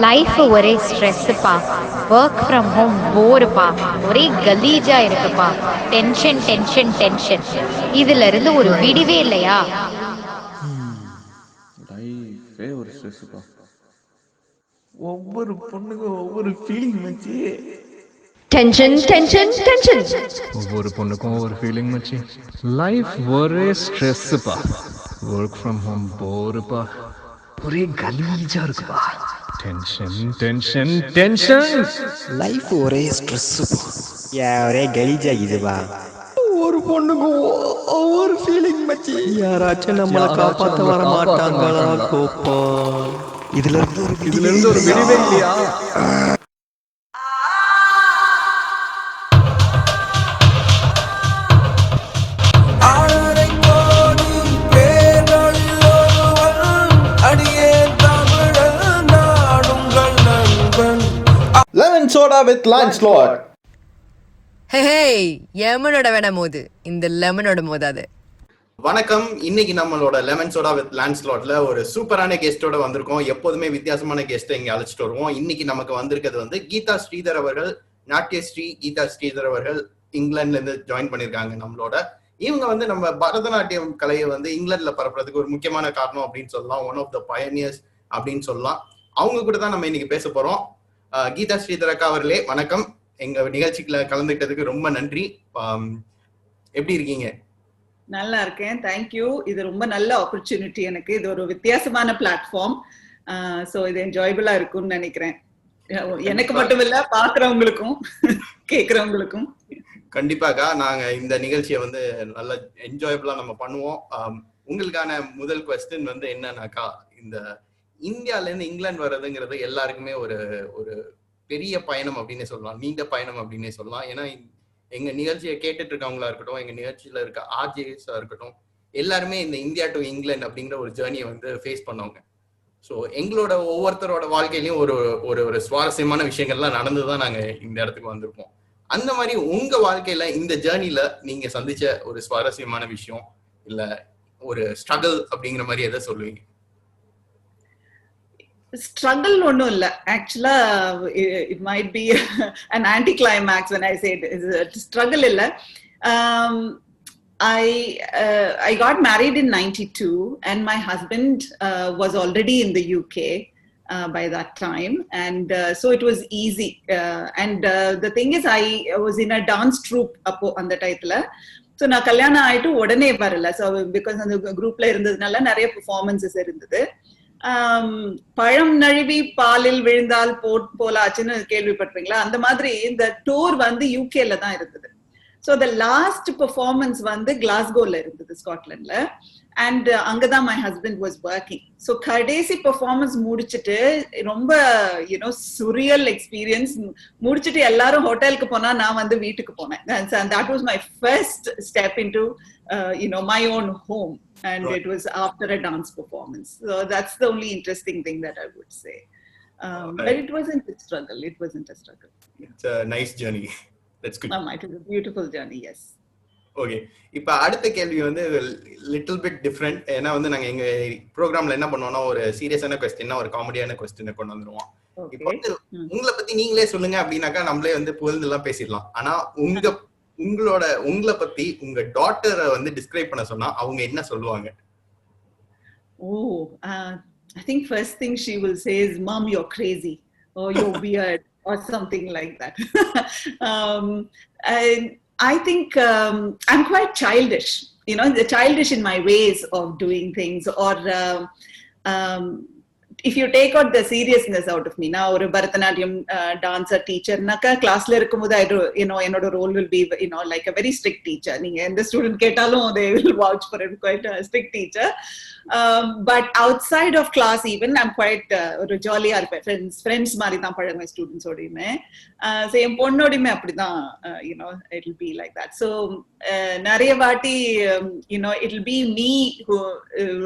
Life ஒரே ஸ்ட்ரெஸ்ஸுப்பா. Work from home போருப்பா. ஒரே கலீஜா இருக்குப்பா. Tension tension tension. இதுல இருந்து ஒரு விடிவே இல்லையா? லைஃபே ஒரு ஸ்ட்ரெஸ்ஸுப்பா. ஒவ்வொரு பொண்ணுக்கும் ஒவ்வொரு ஃபீலிங் மச்சி. Tension tension tension. ஒவ்வொரு பொண்ணுக்கும் ஒவ்வொரு ஃபீலிங் மச்சி. லைஃப் ஒரே ஸ்ட்ரெஸ்ஸுப்பா. ஒர்க் ஃப்ரம் ஹோம் போருப்பா. ஒரே கலீஜா இருக்குப்பா. Tension tension tension. லைஃப் ஒரே ஸ்ட்ரெஸ்ஸுப்பா. ஒரே கலீஜாகிதுப்பா. ஒவ்வொரு பொண்ணுக்கும் ஒவ்வொரு ஃபீலிங் மச்சி. யாராச்சும் நம்மளை காப்பாற்ற வர மாட்டாங்களா கோபால்? இதுல இருந்து ஒரு விடிவே இல்லையா? Lemon soda with Lancelot. ஹே யமனோட வேணாம் போது இந்த லெமனோட மோதாது. வணக்கம். இன்னைக்கு நம்மளோட லெமன் சோடா வித் லாண்ட்ஸ்லாட்ல ஒரு சூப்பரான கெஸ்டோட வந்திருக்கோம். எப்போதுமே வித்தியாசமான கெஸ்ட்டை இங்க அழைச்சிட்டு வருவோம். இன்னைக்கு நமக்கு வந்திருக்கிறது வந்து கீதா ஸ்ரீதர் அவர்கள். நாட்டியஸ்ரீ கீதா ஸ்ரீதர் அவர்கள் இங்கிலாந்துல இருந்து ஜாயின் பண்ணிருக்காங்க நம்மளோட. இவங்க வந்து நம்ம பரதநாட்டியம் கலையை வந்து இங்கிலாந்துல பரப்புறதுக்கு ஒரு முக்கியமான காரணம் அப்படின்னு சொல்லலாம். ஒன் ஆஃப் த பயனியர்ஸ் அப்படின்னு சொல்லலாம். அவங்க கூட தான் நம்ம இன்னைக்கு பேச போறோம். கீதா ஸ்ரீதர் அக்கா அவர்களே வணக்கம். எங்க நிகழ்ச்சிக்குள்ள கலந்துக்கிட்டதுக்கு ரொம்ப நன்றி. எப்படி இருக்கீங்க? நல்லா இருக்கேன், தேங்க்யூ. இது ரொம்ப நல்ல ஆப்பர்ச்சுனிட்டி எனக்கு. இது ஒரு வித்தியாசமான பிளாட்ஃபார்ம். ஸோ இது என்ஜாயபிளா இருக்கும்னு நினைக்கிறேன். எனக்கு மட்டும் இல்ல, பாக்குறவங்களுக்கும் கேட்கறவங்களுக்கும். கண்டிப்பாக்கா, நாங்க இந்த நிகழ்ச்சியை வந்து நல்ல என்ஜாயபிளா நம்ம பண்ணுவோம். உங்களுக்கான முதல் குவெஸ்டின் வந்து என்னன்னாக்கா, இந்த இந்தியால இருந்து இங்கிலாந்து வர்றதுங்கிறது எல்லாருக்குமே ஒரு ஒரு பெரிய பயணம் அப்படின்னே சொல்லலாம், நீண்ட பயணம் அப்படின்னே சொல்லலாம். ஏன்னா எங்க நிகழ்ச்சியை கேட்டுட்டு இருக்கவங்களா இருக்கட்டும், எங்க நிகழ்ச்சியில இருக்க ஆர்ஜேஸா இருக்கட்டும், எல்லாருமே இந்த இந்தியா டு இங்கிலாந்து அப்படிங்கிற ஒரு ஜேர்னியை வந்து ஃபேஸ் பண்ணவங்க. ஸோ எங்களோட ஒவ்வொருத்தரோட வாழ்க்கையிலையும் ஒரு ஒரு ஒரு சுவாரஸ்யமான விஷயங்கள்லாம் நடந்துதான் நாங்க இந்த இடத்துக்கு வந்திருப்போம். அந்த மாதிரி உங்க வாழ்க்கையில இந்த ஜேர்னில நீங்க சந்திச்ச ஒரு சுவாரஸ்யமான விஷயம் இல்ல ஒரு ஸ்ட்ரகிள் அப்படிங்கிற மாதிரி எதை சொல்லுவீங்க? ஸ்ட்ரகிள் ஒன்றும் இல்லை. ஆக்சுவலா it might be an anti-climax when I say it. Struggle இல்லை. I got married in 92 and my husband was already in the UK by that time, and so it was easy. And the thing is, I was in a dance troupe appo and the title. So நான் கல்யாணம் ஆயிட்டு உடனே வரல. So because அந்த குரூப்ல இருந்ததுனால நிறைய performances இருந்தது. பழம் நழுவி பாலில் விழுந்தால் போலாச்சுன்னு கேள்விப்பட்டிருக்கீங்களா? அந்த மாதிரி இந்த டூர் வந்து யூகேல தான் இருந்தது. ஸோ த லாஸ்ட் பெர்ஃபார்மன்ஸ் வந்து கிளாஸ்கோல இருந்தது, ஸ்காட்லாண்ட்ல. அண்ட் அங்கதான் my husband was working. So கடைசி பெர்ஃபார்மன்ஸ் முடிச்சுட்டு ரொம்ப சுரியல் எக்ஸ்பீரியன்ஸ் முடிச்சுட்டு எல்லாரும் ஹோட்டலுக்கு போனா நான் வந்து வீட்டுக்கு போனேன். That was my first step into my own home, and right. It was after a dance performance. So that's the only interesting thing that I would say. Right. But it wasn't a struggle. It's a nice journey. That's good. It was a beautiful journey, yes. Okay, இப்போ அடுத்த கேள்வி வந்து little bit different. ஏன்னா வந்து நாங்க எங்க ப்ரோக்ராம்ல என்ன பண்ணுவோம்னா, ஒரு சீரியஸான கொஸ்டின் ஒரு காமெடியான கொஸ்டினை கொண்டு வந்துருவோம். இப்போ வந்து உங்களை பத்தி நீங்களே சொல்லுங்க அப்படின்னாக்கா நம்மளே வந்து புகழ்ந்து எல்லாம் பேசிடலாம். ஆனா உங்களை பத்தி உங்க டாட்டரை வந்து டிஸ்கிரைப் பண்ண சொன்னா அவங்க என்ன சொல்லுவாங்க? I think first thing she will say is, "Mom, you're crazy," or "You're weird," or something like that. I think I'm quite childish, childish in my ways of doing things, or if you take out the seriousness out of me. நான் ஒரு Bharatanatyam dancer டீச்சர்னாக்கா கிளாஸ்ல இருக்கும்போது என்னோட role will be like a very strict teacher. நீங்க எந்த student கேட்டாலும் they will vouch for it, quite a strict teacher. But outside of class even I'm quite ஒரு ஜாலியா இருப்பேன். ஃப்ரெண்ட்ஸ் மாதிரி தான் பழகுவேன் ஸ்டூடெண்ட்ஸ் ஓடையுமே. ஸோ என் பொண்ணோடையுமே அப்படிதான். it will be like that. So நிறைய வாட்டி it will be me who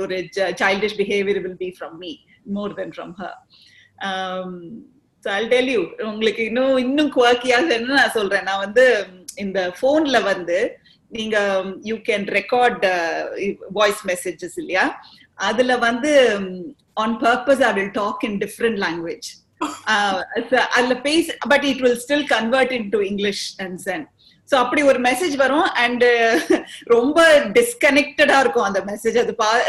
ஒரு childish behavior will be from me more than from her. So I'll tell you, உங்களுக்கு இன்னும் குவாக்கியாக நான் சொல்றேன். நான் வந்து இந்த போன்ல வந்து நீங்க you can record voice messages இல்லையா? அதுல வந்து on purpose I will talk in different language. அதுல பேச, but it will still convert into English and sent. So அப்படி ஒரு மெசேஜ் வரும் அண்ட் ரொம்ப டிஸ்கனெக்டடா இருக்கும் அந்த மெசேஜ்.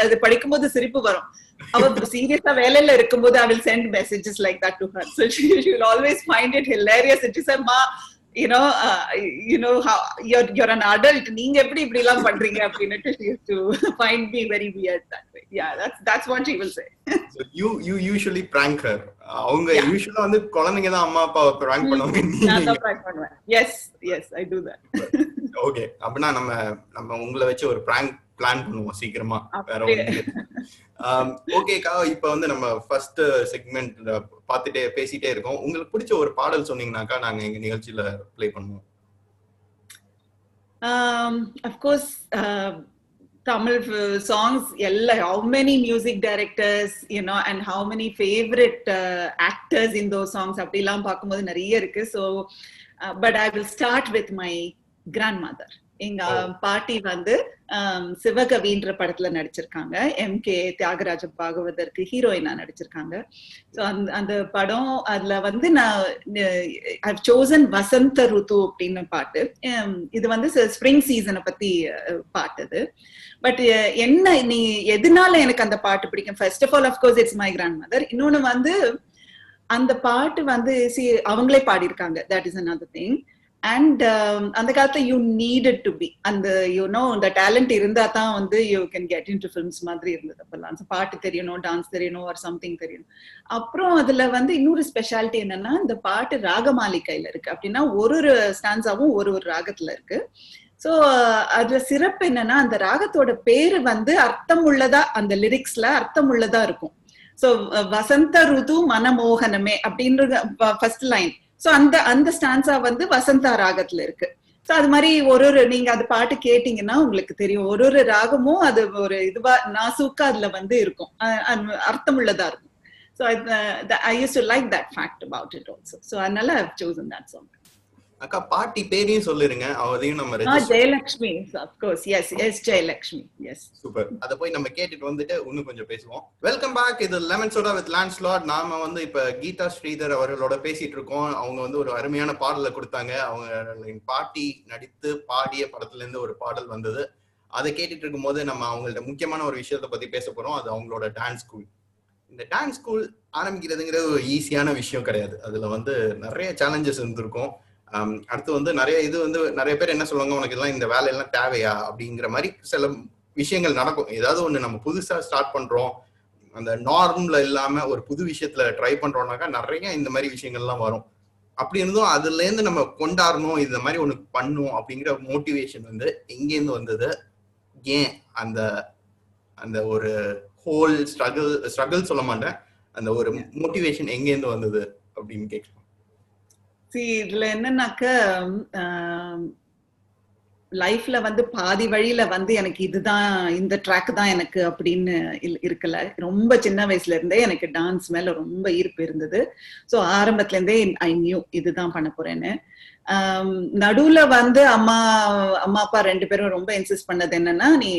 அது படிக்கும்போது சிரிப்பு வரும். அவ சீரியஸா வேலையில இருக்கும்போது I will send messages like that to her. So she will always find it hilarious. And she said, "Ma, you know how you're an adult. நீங்க எப்படி இப்படி எல்லாம் பண்றீங்க?" அப்படின்னு she used to find me very weird that way. Yeah, that's what she will say. So you usually prank her. அவங்க யூசுவலா வந்து குழந்தைங்க தான் அம்மா அப்பாவை prank பண்ணுவாங்க. நான் தான் prank பண்ணுவேன். Yes, I do that. Okay, அப்படின்னா நம்ம உங்களை வச்சு ஒரு prank பிளான் பண்ணுவோம் சீக்கிரமா. வேற ஒண்ணு. ஓகேக்கா, இப்ப வந்து நம்ம ஃபர்ஸ்ட் செக்மெண்ட் பேசிட்டே இருக்கோம். உங்களுக்கு பிடிச்ச ஒரு பாடல் சொன்னீங்கன்னாக்கா நாங்க எங்க நிகழ்ச்சியில ப்ளே பண்ணுவோம். Of course, Tamil songs, how many music directors, and how many favorite actors in those songs அப்படிலாம் பார்க்கும்போது நிறைய இருக்கு. So but I will start with my grandmother. எங்க பாட்டி வந்து சிவகவின்ற படத்துல நடிச்சிருக்காங்க. எம்கே தியாகராஜ பாகவதற்கு ஹீரோயினா நடிச்சிருக்காங்க. ஸோ அந்த படம், அதுல வந்து நான் I've chosen வசந்த ருத்து அப்படின்னு பாட்டு. இது வந்து ஸ்ப்ரிங் சீசனை பத்தி பாட்டு. அது பட் என்ன, நீ எதனால எனக்கு அந்த பாட்டு பிடிக்கும்? First of all of course it's my grandmother. இன்னொன்னு வந்து அந்த பாட்டு வந்து அவங்களே பாடியிருக்காங்க. That is another thing. And அந்த காலத்துல you needed to be அந்த இந்த டேலண்ட் இருந்தா தான் வந்து you can get into films மாதிரி இருந்தது அப்பெல்லாம். பாட்டு தெரியணும், டான்ஸ் தெரியணும், or something தெரியணும். அப்புறம் அதுல வந்து இன்னொரு ஸ்பெஷாலிட்டி என்னன்னா, இந்த பாட்டு ராகமாலிகையில இருக்கு. அப்படின்னா ஒரு ஸ்டான்ஸாவும் ஒரு ராகத்துல இருக்கு. சோ அதுல சிறப்பு என்னன்னா, அந்த ராகத்தோட பேரு வந்து அர்த்தம் உள்ளதா, அந்த லிரிக்ஸ்ல அர்த்தம் உள்ளதா இருக்கும். சோ வசந்த ருது மனமோகனமே அப்படின்ற ஃபர்ஸ்ட் லைன். சோ அந்த ஸ்டான்ஸா வந்து வசந்தா ராகத்துல இருக்கு. சோ அது மாதிரி நீங்க அது பாட்டு கேட்டீங்கன்னா உங்களுக்கு தெரியும், ஒரு ராகமும் அது ஒரு இதுவா நாசூக்கா அதுல வந்து இருக்கும், அர்த்தம் உள்ளதா இருக்கும். So I used to like that fact about it also. So அதனால I've chosen that song. அக்கா, பாட்டி பேரையும் சொல்லிருங்க, அதையும் நம்ம Jayalakshmi. of course, yes Jayalakshmi. yes, super. அத போய் நம்ம கேட்டுட்டு வந்துட்டு இன்னும் கொஞ்சம் பேசுவோம். Welcome back. இது லெமன் சோடா வித் லான்ஸ்லாட். நாம வந்து இப்ப கீதா ஸ்ரீதர் அவர்களோட பேசிட்டு இருக்கோம். அவங்க வந்து ஒரு அருமையான பாடலை கொடுத்தாங்க. அவங்க பாட்டி நடித்து பாடிய படத்துல இருந்து ஒரு பாடல் வந்தது. அதை கேட்டுட்டு இருக்கும் போது நம்ம அவங்கள்ட்ட முக்கியமான ஒரு விஷயத்தை பத்தி பேச போறோம். அது அவங்களோட டான்ஸ் ஸ்கூல். இந்த டான்ஸ் ஸ்கூல் ஆரம்பிக்கிறதுங்கிறது ஒரு ஈஸியான விஷயம் கிடையாது. அதுல வந்து நிறைய சேலஞ்சஸ் இருந்திருக்கும். அடுத்து வந்து நிறைய பேர் என்ன சொல்லுவாங்க, உனக்கு எல்லாம் இந்த வேலையெல்லாம் தேவையா அப்படிங்கிற மாதிரி சில விஷயங்கள் நடக்கும். ஏதாவது ஒண்ணு நம்ம புதுசா ஸ்டார்ட் பண்றோம், அந்த நார்ம்ல இல்லாம ஒரு புது விஷயத்துல ட்ரை பண்றோம்னாக்கா நிறைய இந்த மாதிரி விஷயங்கள்லாம் வரும். அப்படி இருந்தும் அதுல இருந்து நம்ம கொண்டாடணும், இந்த மாதிரி ஒண்ணு பண்ணும் அப்படிங்கிற மோட்டிவேஷன் வந்து எங்கேருந்து வந்தது? ஏன் அந்த ஒரு ஹோல் ஸ்ட்ரகிள் சொல்ல மாட்டேன், அந்த ஒரு மோட்டிவேஷன் எங்கேருந்து வந்தது அப்படின்னு கேட்கலாம். இதுல என்னன்னாக்க, லைஃப்ல வந்து பாதி வழியில வந்து எனக்கு இதுதான், இந்த ட்ராக் தான் எனக்கு அப்படின்னு இருக்கல. ரொம்ப சின்ன வயசுல இருந்தே எனக்கு டான்ஸ் மேல ரொம்ப ஈர்ப்பு இருந்தது. ஸோ ஆரம்பத்துல இருந்தே ஐ நியூ இதுதான் பண்ண போறேன்னு. நடுவுல வந்து அம்மா அப்பா 2 பேரும் ரொம்ப இன்சிஸ்ட் பண்ணது என்னன்னா, நீ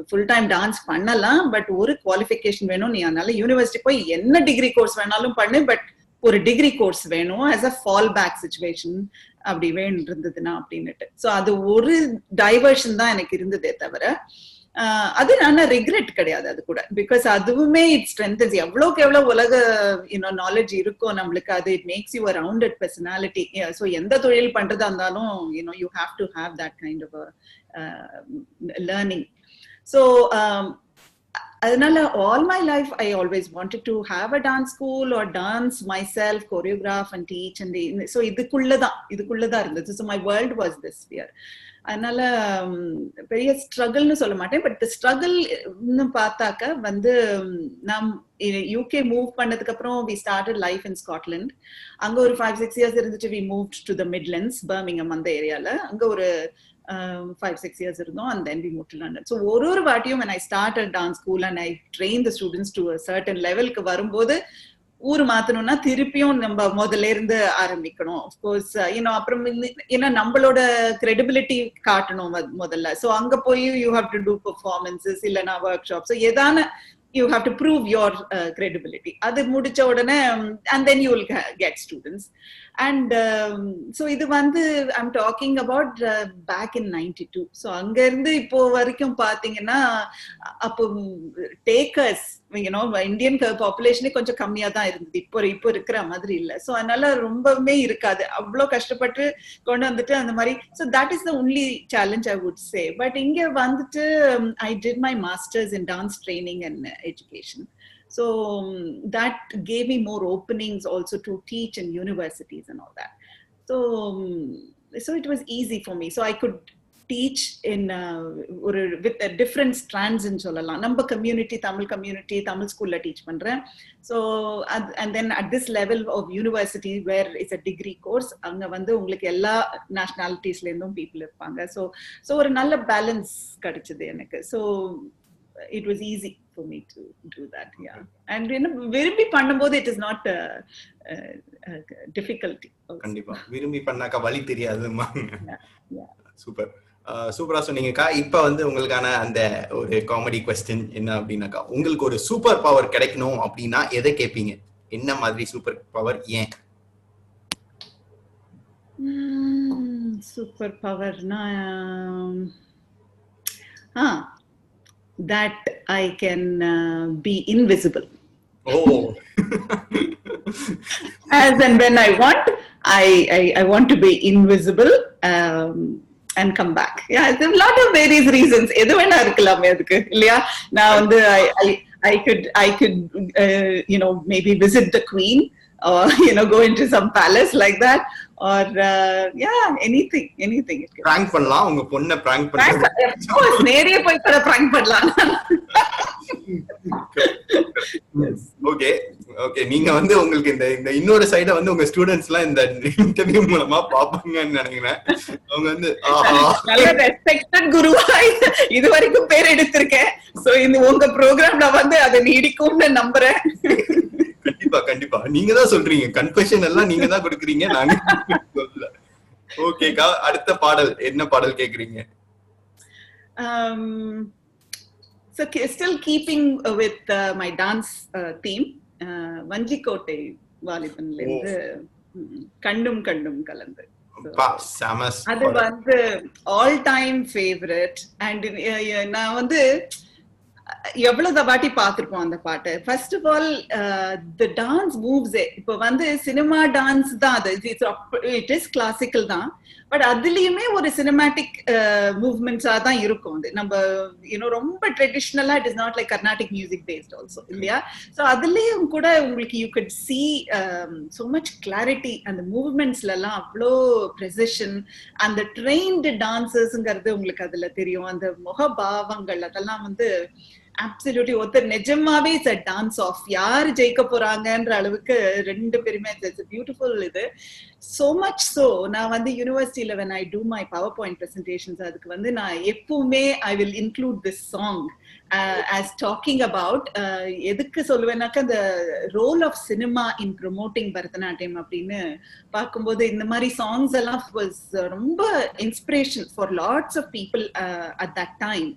ஃபுல் டைம் டான்ஸ் பண்ணலாம், பட் ஒரு குவாலிஃபிகேஷன் வேணும். நீ அதனால யூனிவர்சிட்டி போய் என்ன டிகிரி கோர்ஸ் வேணாலும் பண்ணு, பட் ஒரு டிகிரி கோர்ஸ் வேணும் as a fall back situation அப்படி வேணும் இருந்ததுன்னா அப்படின்னுட்டு. ஸோ அது ஒரு டைவர்ஷன் தான் எனக்கு இருந்ததே தவிர, அது ஆனா ரிக்ரெட் கிடையாது அது கூட. பிகாஸ் அதுவுமே இட் ஸ்ட்ரென்தன்ஸ். எவ்வளவுக்கு எவ்வளவு உலக நாலேஜ் இருக்கோ நம்மளுக்கு, அது it makes you a rounded personality. So எந்த தொழில் பண்றதா இருந்தாலும் you have to have that kind of a learning. So அதனால all my life I always wanted to have a dance school or dance myself, choreograph and teach. And so இதுக்குள்ளதான் இருந்தது. So my world was this sphere. அதனால பெரிய ஸ்ட்ரகிள்னு சொல்ல மாட்டேன், but struggle பார்த்தாக்க வந்து நாம் UK move பண்ணதுக்கு அப்புறம் we started life in Scotland. அங்க ஒரு 5-6 years இருந்துச்சு. we moved to the Midlands, Birmingham அந்த ஏரியால. அங்க ஒரு 5-6 years இருந்தோம். and then we moved to London. So ஒரு வாட்டியும் when I started dance school and I trained the students to a certain levelக்கு வரும்போது, ஊர் மாத்தணும்னா திருப்பியும் நம்ம முதல்ல இருந்து ஆரம்பிக்கணும். அப்கோர்ஸ் அப்புறம் ஏன்னா நம்மளோட கிரெடிபிலிட்டி காட்டணும் முதல்ல. ஸோ அங்க போய் you have to do performances இல்லைன்னா ஒர்க் ஷாப். ஸோ ஏதான you have to prove your credibility. Adu mudicha odane and then you will get students. And so idu vandu I'm talking about back in 92. So anga irundhu ipo varaikum pathina appo takers, you know, Indian population konjam kammiya da irundhudu, ipo irukra madri illa. So anala rombave irukadu, avlo kashtappattu kondu vandittu and mari. So that is the only challenge I would say. But inge vandittu I did my masters in dance training and education. So that gave me more openings also to teach in universities and all that. So it was easy for me. So I could teach in with different strands in sollalam. Number community, Tamil school la teach pandren. So and then at this level of university where it's a degree course, anga vandu ungalku ella nationalities la irundum people irupanga. So ஒரு நல்ல balance கிடைச்சது எனக்கு. So it was easy for me to do that. Yeah. And virumbi பண்ணும்போது it is not difficulty. கண்டிப்பா விரும்பி பண்ணாக்க வலி தெரியாதுமா. Yeah. Super சூப்பரா சொன்னீங்கக்கா. இப்ப வந்து உங்களுக்கான அந்த ஒரு காமெடி கொஸ்டின் என்ன அப்படின்னாக்கா, உங்களுக்கு ஒரு சூப்பர் பவர் கிடைக்கணும் அப்படின்னா எதை கேட்பீங்க? என்ன மாதிரி சூப்பர் பவர்? ஏன் super பவர்னா that I can be invisible. Oh. As and when I want, I want to be invisible and come back. Yeah, there's a lot of various reasons. எது வேணா இருக்கலாமே அதுக்கு இல்லையா? நான் வந்து I could you know, maybe visit the queen or, you know, go into some palace like that, or yeah, anything. Prank பண்ணலாம், உங்க பொண்ண prank பண்ணலாம். Of course, நேரே போய் கூட prank பண்ணலாம். ஓகே நீங்க வந்து உங்களுக்கு இந்த இன்னொரு சைட வந்து உங்க ஸ்டூடண்ட்ஸ் எல்லாம் இந்த இன்டர்வியூ மூலமா பாப்பாங்கன்னு நினைக்கிறேன். அவங்க வந்து நல்ல ரெஸ்பெக்டட் குருவா இது வரைக்கும் பேர் எடுத்திருக்கேன். சோ இந்த உங்க ப்ரோக்ராம்ல வந்து அதை நீடிக்கும்னு நம்புறேன். கண்டிப்பா நீங்க தான் சொல்றீங்க, கன்ஃபெஷன் எல்லாம் நீங்க தான் கொடுக்குறீங்க, நாங்க சொல்லல. ஓகேக்கா, அடுத்த பாடல் என்ன பாடல் கேக்குறீங்க? So still keeping with my dance theme, Vanjikottai Vaalibanla irundhu Kandum Kalandu. அது வந்து all time favorite. And நான் வந்து எவ்வளவு வாட்டி பார்த்திருப்போம் அந்த பாட்டு. First of all the dance moves. இப்போ வந்து சினிமா டான்ஸ் தான் அது, இட் இஸ் கிளாசிக்கல் தான், பட் அதுலயுமே ஒரு சினிமாட்டிக் மூவ்மெண்ட்ஸா தான் இருக்கும். அது நம்ம யூனோ ரொம்ப ட்ரெடிஷ்னலா, it is not like Carnatic music based also இல்லையா? ஸோ அதுலயும் கூட உங்களுக்கு you could see so much clarity. அந்த மூவ்மெண்ட்ஸ்ல எல்லாம் அவ்வளோ ப்ரெசிஷன், அந்த ட்ரெயின்டு டான்சர்ஸ்ங்கிறது உங்களுக்கு அதுல தெரியும். அந்த முகபாவங்கள் அதெல்லாம் வந்து absolutely ஒருத்தர் நிஜமாவே இட்ஸ் a dance off. யார் ஜெயிக்க போறாங்கன்ற அளவுக்கு ரெண்டு பேருமே இட்ஸ் பியூட்டிஃபுல். இது so much so நான் வந்து யூனிவர்சிட்டியில when I do my PowerPoint presentations, அதுக்கு வந்து நான் எப்பவுமே I will include this song as talking about எதுக்கு சொல்லுவேன்னாக்கா the role of cinema in promoting Bharatanatyam அப்படின்னு பார்க்கும்போது இந்த மாதிரி சாங்ஸ் எல்லாம் was ரொம்ப inspiration for lots of people at that time.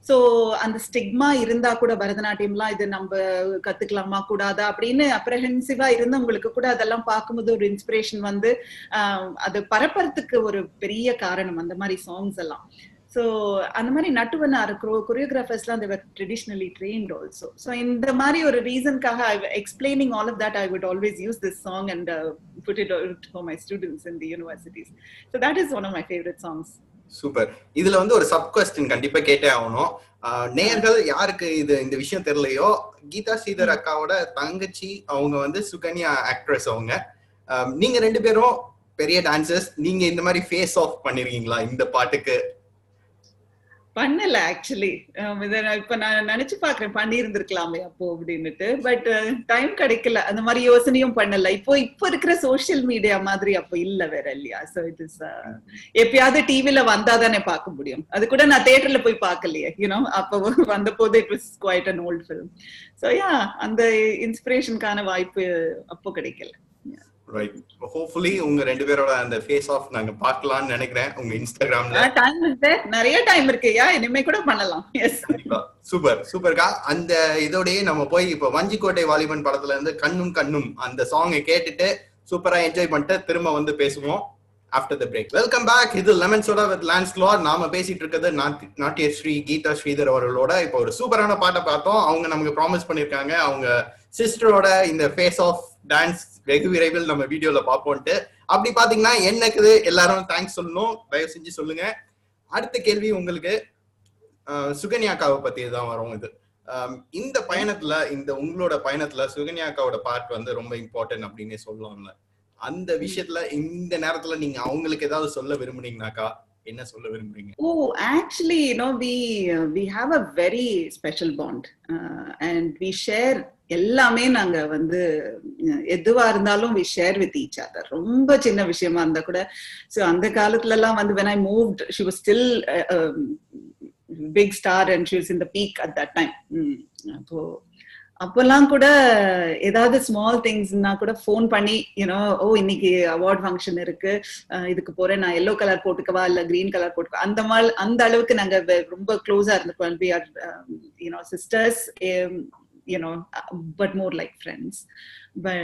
So அந்த ஸ்டிக்மா இருந்தா கூட பரதநாட்டியம்லாம் இது நம்ம கத்துக்கலாமா கூடாதா அப்படின்னு அப்ரஹென்சிவா இருந்தவங்களுக்கு கூட அதெல்லாம் பார்க்கும்போது ஒரு இன்ஸ்பிரேஷன் வந்து அது பரப்புறதுக்கு ஒரு பெரிய காரணம் அந்த மாதிரி சாங்ஸ் எல்லாம். ஸோ அந்த மாதிரி நட்டுவனா இருக்கிற கொரியோகிராஃபர்ஸ்லாம் they were traditionally trained also. So இந்த மாதிரி ஒரு ரீசனுக்காக explaining all of that, I would always use this song and put it for my students in the universities. So that is one of my favorite songs. Super. இதுல வந்து ஒரு sub question கண்டிப்பா கேட்டே ஆகணும். நேயர்கள் யாருக்கு இது இந்த விஷயம் தெரியலையோ, கீதா ஸ்ரீதர் அக்காவோட தங்கச்சி அவங்க வந்து சுகன்யா ஆக்ட்ரஸ். அவங்க நீங்க ரெண்டு பேரும் பெரிய டான்சர்ஸ். நீங்க இந்த மாதிரி ஃபேஸ் ஆஃப் பண்ணிருக்கீங்களா இந்த பாட்டுக்கு? பண்ணல ஆக்சுவலி. இப்ப நான் நினைச்சு பாக்குறேன் பண்ணி இருந்திருக்கலாமே அப்போ அப்படின்னுட்டு, பட் டைம் கிடைக்கல. அந்த மாதிரி யோசனையும் பண்ணல. இப்போ இருக்கிற சோசியல் மீடியா மாதிரி அப்போ இல்ல வேற இல்லையா? சோ இட் இஸ் எப்பயாவது டிவில வந்தாதானே பார்க்க முடியும். அது கூட நான் தியேட்டர்ல போய் பார்க்கலையே, யூனோ. அப்போ வந்த போது it was quite an old film. So yeah, அந்த இன்ஸ்பிரேஷனுக்கான வாய்ப்பு அப்போ கிடைக்கல. ரைட். ஹோப்ஃபுல்லி உங்க ரெண்டு பேரோட அந்த ஃபேஸ் ஆஃப் நாங்க பார்க்கலாம்னு நினைக்கிறேன் உங்க இன்ஸ்டாகிராம்ல. டைம் இருக்கு, நிறைய டைம் இருக்குயா, இனிமே கூட பண்ணலாம். எஸ், சூப்பர் சூப்பர்க்கா. அந்த இதோடயே நம்ம போய் இப்ப வஞ்சிக்கோட்டை வாலிபன் படத்துல இருந்து கண்ணும் கண்ணும் அந்த சாங்கை கேட்டுட்டு சூப்பரா என்ஜாய் பண்ணிட்டு திரும்ப வந்து பேசுவோம் after the break. Welcome back. இது lemon soda with Lance Lord. நாம பேசிட்டு இருக்கிறது நாட்டிய ஸ்ரீ கீதா ஸ்ரீதர் அவர்களோட. இப்போ ஒரு சூப்பரான பாட்டை பார்த்தோம். அவங்க நமக்கு ப்ராமிஸ் பண்ணிருக்காங்க அவங்க சிஸ்டரோட இந்த ஃபேஸ் ஆஃப் டான்ஸ் வெகு விரைவில் நம்ம வீடியோல பார்ப்போம்ட்டு. அப்படி பாத்தீங்கன்னா என்னக்குது எல்லாரும் தேங்க்ஸ் சொல்லணும், தயவு செஞ்சு சொல்லுங்க. அடுத்த கேள்வி உங்களுக்கு சுகன்யாக்காவை பத்தி தான் வரும். இது இந்த பயணத்துல, இந்த உங்களோட பயணத்துல சுகன்யாக்காவோட பார்ட் வந்து ரொம்ப இம்பார்ட்டன்ட் அப்படின்னு சொல்லலாம்ல. அந்த விஷயத்துல இந்த நேரத்துல நீங்க அவங்களுக்கு ஏதாவது சொல்ல விரும்புனீங்கனாக்கா என்ன சொல்ல விரும்புறீங்க? Oh, actually, we have a very special bond, and we share எல்லாமே. நாங்க வந்து எதுவா இருந்தாலும் we share with each other. ரொம்ப சின்ன விஷயமா இருந்தா கூட. So அந்த காலத்துல எல்லாம் வந்து when I moved, she was still a big star and she was in the peak at that time. அப்பெல்லாம் கூட ஏதாவது ஸ்மால் திங்ஸ்னா கூட ஃபோன் பண்ணி ஓ இன்னைக்கு அவார்ட் ஃபங்க்ஷன் இருக்கு, இதுக்கு போறேன், நான் எல்லோ கலர் போட்டுக்கவா இல்ல கிரீன் கலர் போட்டுக்கவா, அந்த அளவுக்கு நாங்க ரொம்ப க்ளோஸா இருந்திருப்போம். we are sisters, but more like friends. But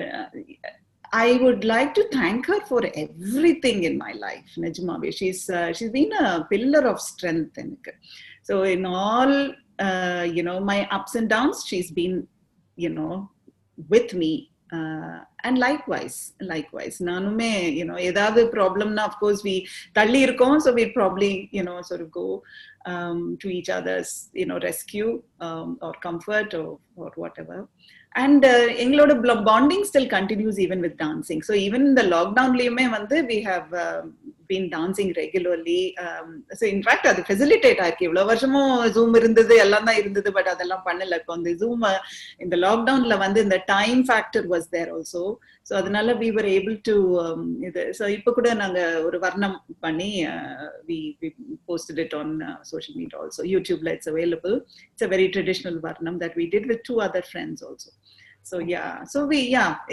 I would like to thank her for everything in my life. Najmabe, she's been a pillar of strength enakku. So in all my ups and downs, she's been with me, and likewise nanume edavadhu problem na, of course we thalli irukom, so we probably sort of go to each other's rescue or comfort or whatever. And engaloda bonding still continues even with dancing. So even in the lockdown liyume vandu we have been dancing regularly. So in fact adu facilitate aaki ivlo varshamo zoom irundhathu ellam da irundhathu, but adella pannala. Ipo the zoom in the lockdown la vandu the time factor was there also, so adanal we were able to so ipo kuda nanga oru varnam panni we posted it on social media also. YouTube la it's available. It's a very traditional varnam that we did with 2 other friends also. So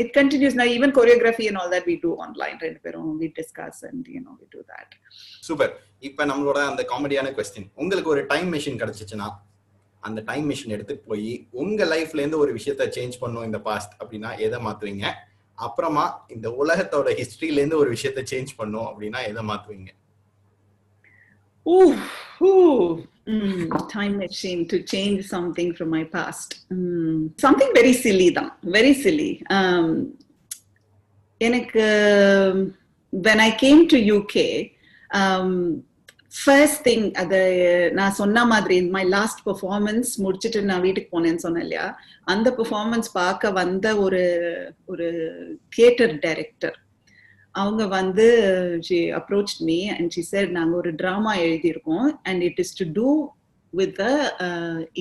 it continues now. Even choreography and all that we do online, rendu perum we discuss and we do that. Super. இப்ப நம்மளோட அந்த காமெடியான question, உங்களுக்கு ஒரு time machine கிடைச்சிச்சுனா அந்த time machine எடுத்து போய் உங்க லைஃப்ல இருந்து ஒரு விஷயத்தை சேஞ்ச் பண்ணும் இந்த பாஸ்ட் அப்படின்னா எதை மாத்துவீங்க? அப்புறமா இந்த உலகத்தோட ஹிஸ்டரியில இருந்து ஒரு விஷயத்தை சேஞ்ச் பண்ணும் அப்படின்னா எதை மாத்துவீங்க? Time machine to change something from my past. Something very silly தான், very silly. எனக்கு when I came to UK, first thing அது நான் சொன்ன மாதிரி my last performance முடிச்சிட்டு நான் வீட்டுக்கு போனேன்னு சொன்னேன் இல்லையா, அந்த பெர்ஃபார்மன்ஸ் பார்க்க வந்த ஒரு தியேட்டர் டைரக்டர் அவங்க வந்து she approached me and she said நாங்க ஒரு drama எழுதியிருக்கோம் and it is to do with a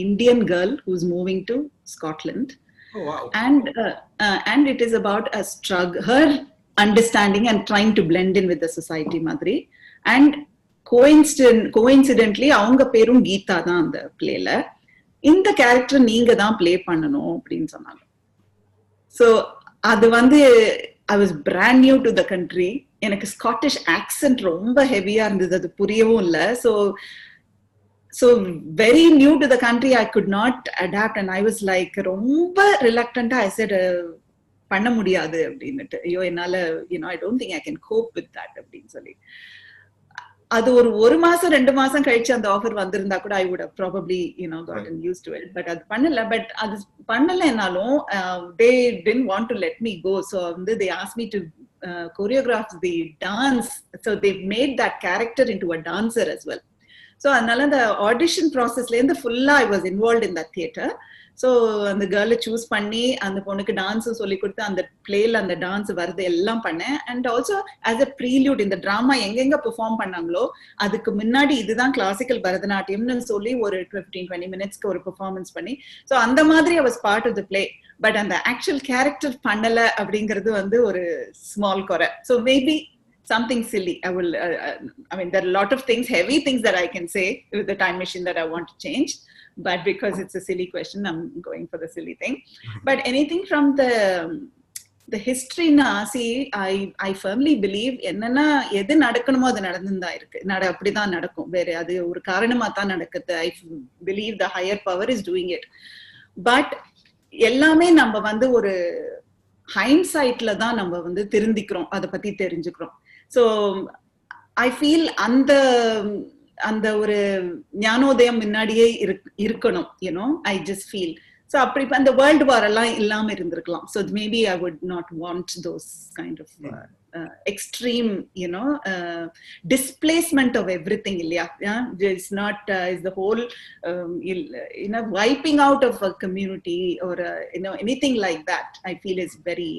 Indian girl who's moving to Scotland. Oh, wow. And it is about a struggle, her understanding and trying to blend in with the society madri. And coincidentally அவங்க பேரும் கீதா தான் அந்த பிளேல. இந்த character நீங்க தான் play பண்ணணும் அப்படின்னு சொன்னாங்க. So அது வந்து I was brand new to the country. எனக்கு ஸ்காட்டிஷ் ஆக்சென்ட் ரொம்ப ஹெவியா இருந்தது, அது புரியவும் இல்லை. So very new to the country, I could not adapt and I was like ரொம்ப reluctant. I said பண்ண முடியாது அப்படின்னுட்டு, ஐயோ என்னால I don't think I can cope with that அப்படின்னு சொல்லி. அது ஒரு மாசம் 2 மாசம் கழிச்சு அந்த ஆஃபர் வந்திருந்தா கூட I would have probably gotten used to it. But அது பண்ணல. பட் அது பண்ணலனாலும் they didn't want to let me go. So they asked me to choreograph the dance. So they made that character into a dancer as well. So அதனால அந்த audition ப்ராசஸ்ல இருந்து ஃபுல்லா I was involved in that theater. So அந்த கேர்ளை choose பண்ணி அந்த பொண்ணுக்கு டான்ஸும் சொல்லி கொடுத்து அந்த பிளேல அந்த டான்ஸ் வருது எல்லாம் பண்ணேன். அண்ட் ஆல்சோ ஆஸ் அ ப்ரீலியூட் இந்த டிராமா எங்கெங்க பெர்ஃபார்ம் பண்ணாங்களோ அதுக்கு முன்னாடி இதுதான் கிளாசிக்கல் பரதநாட்டியம்னு சொல்லி ஒரு 15-20 மினிட்ஸ்க்கு ஒரு பெர்ஃபார்மன்ஸ் பண்ணி, ஸோ அந்த மாதிரி I was part of the play. But அந்த ஆக்சுவல் கேரக்டர் பண்ணல அப்படிங்கிறது வந்து ஒரு ஸ்மால் குறை. So maybe something silly. I mean, there are a lot of things, heavy things that I can say with the time machine that I want to change. But because it's a silly question, I'm going for the silly thing. But anything from the the history na see I firmly believe என்னன்னா எது நடக்கணுமோ அது நடந்துதா இருக்கு அப்படிதான் நடக்கும் வேற அது ஒரு காரணமா தான் நடக்குது I believe the higher power is doing it but எல்லாமே நம்ம வந்து ஒரு hindsightல தான் நம்ம வந்து தெரிஞ்சிக்கிறோம் அத பத்தி தெரிஞ்சுக்கிறோம் so I feel அந்த ஒரு ஞானோதயம் முன்னாடியே இருக்கணும் you know I just feel so அப்படி அந்த வேர்ல்ட் வார் எல்லாம் இல்லாம இருந்திருக்கலாம் so maybe I would not want those kind of extreme you know displacement of everything இல்லையா it's not is the whole you know wiping out of a community or you know anything like that I feel is very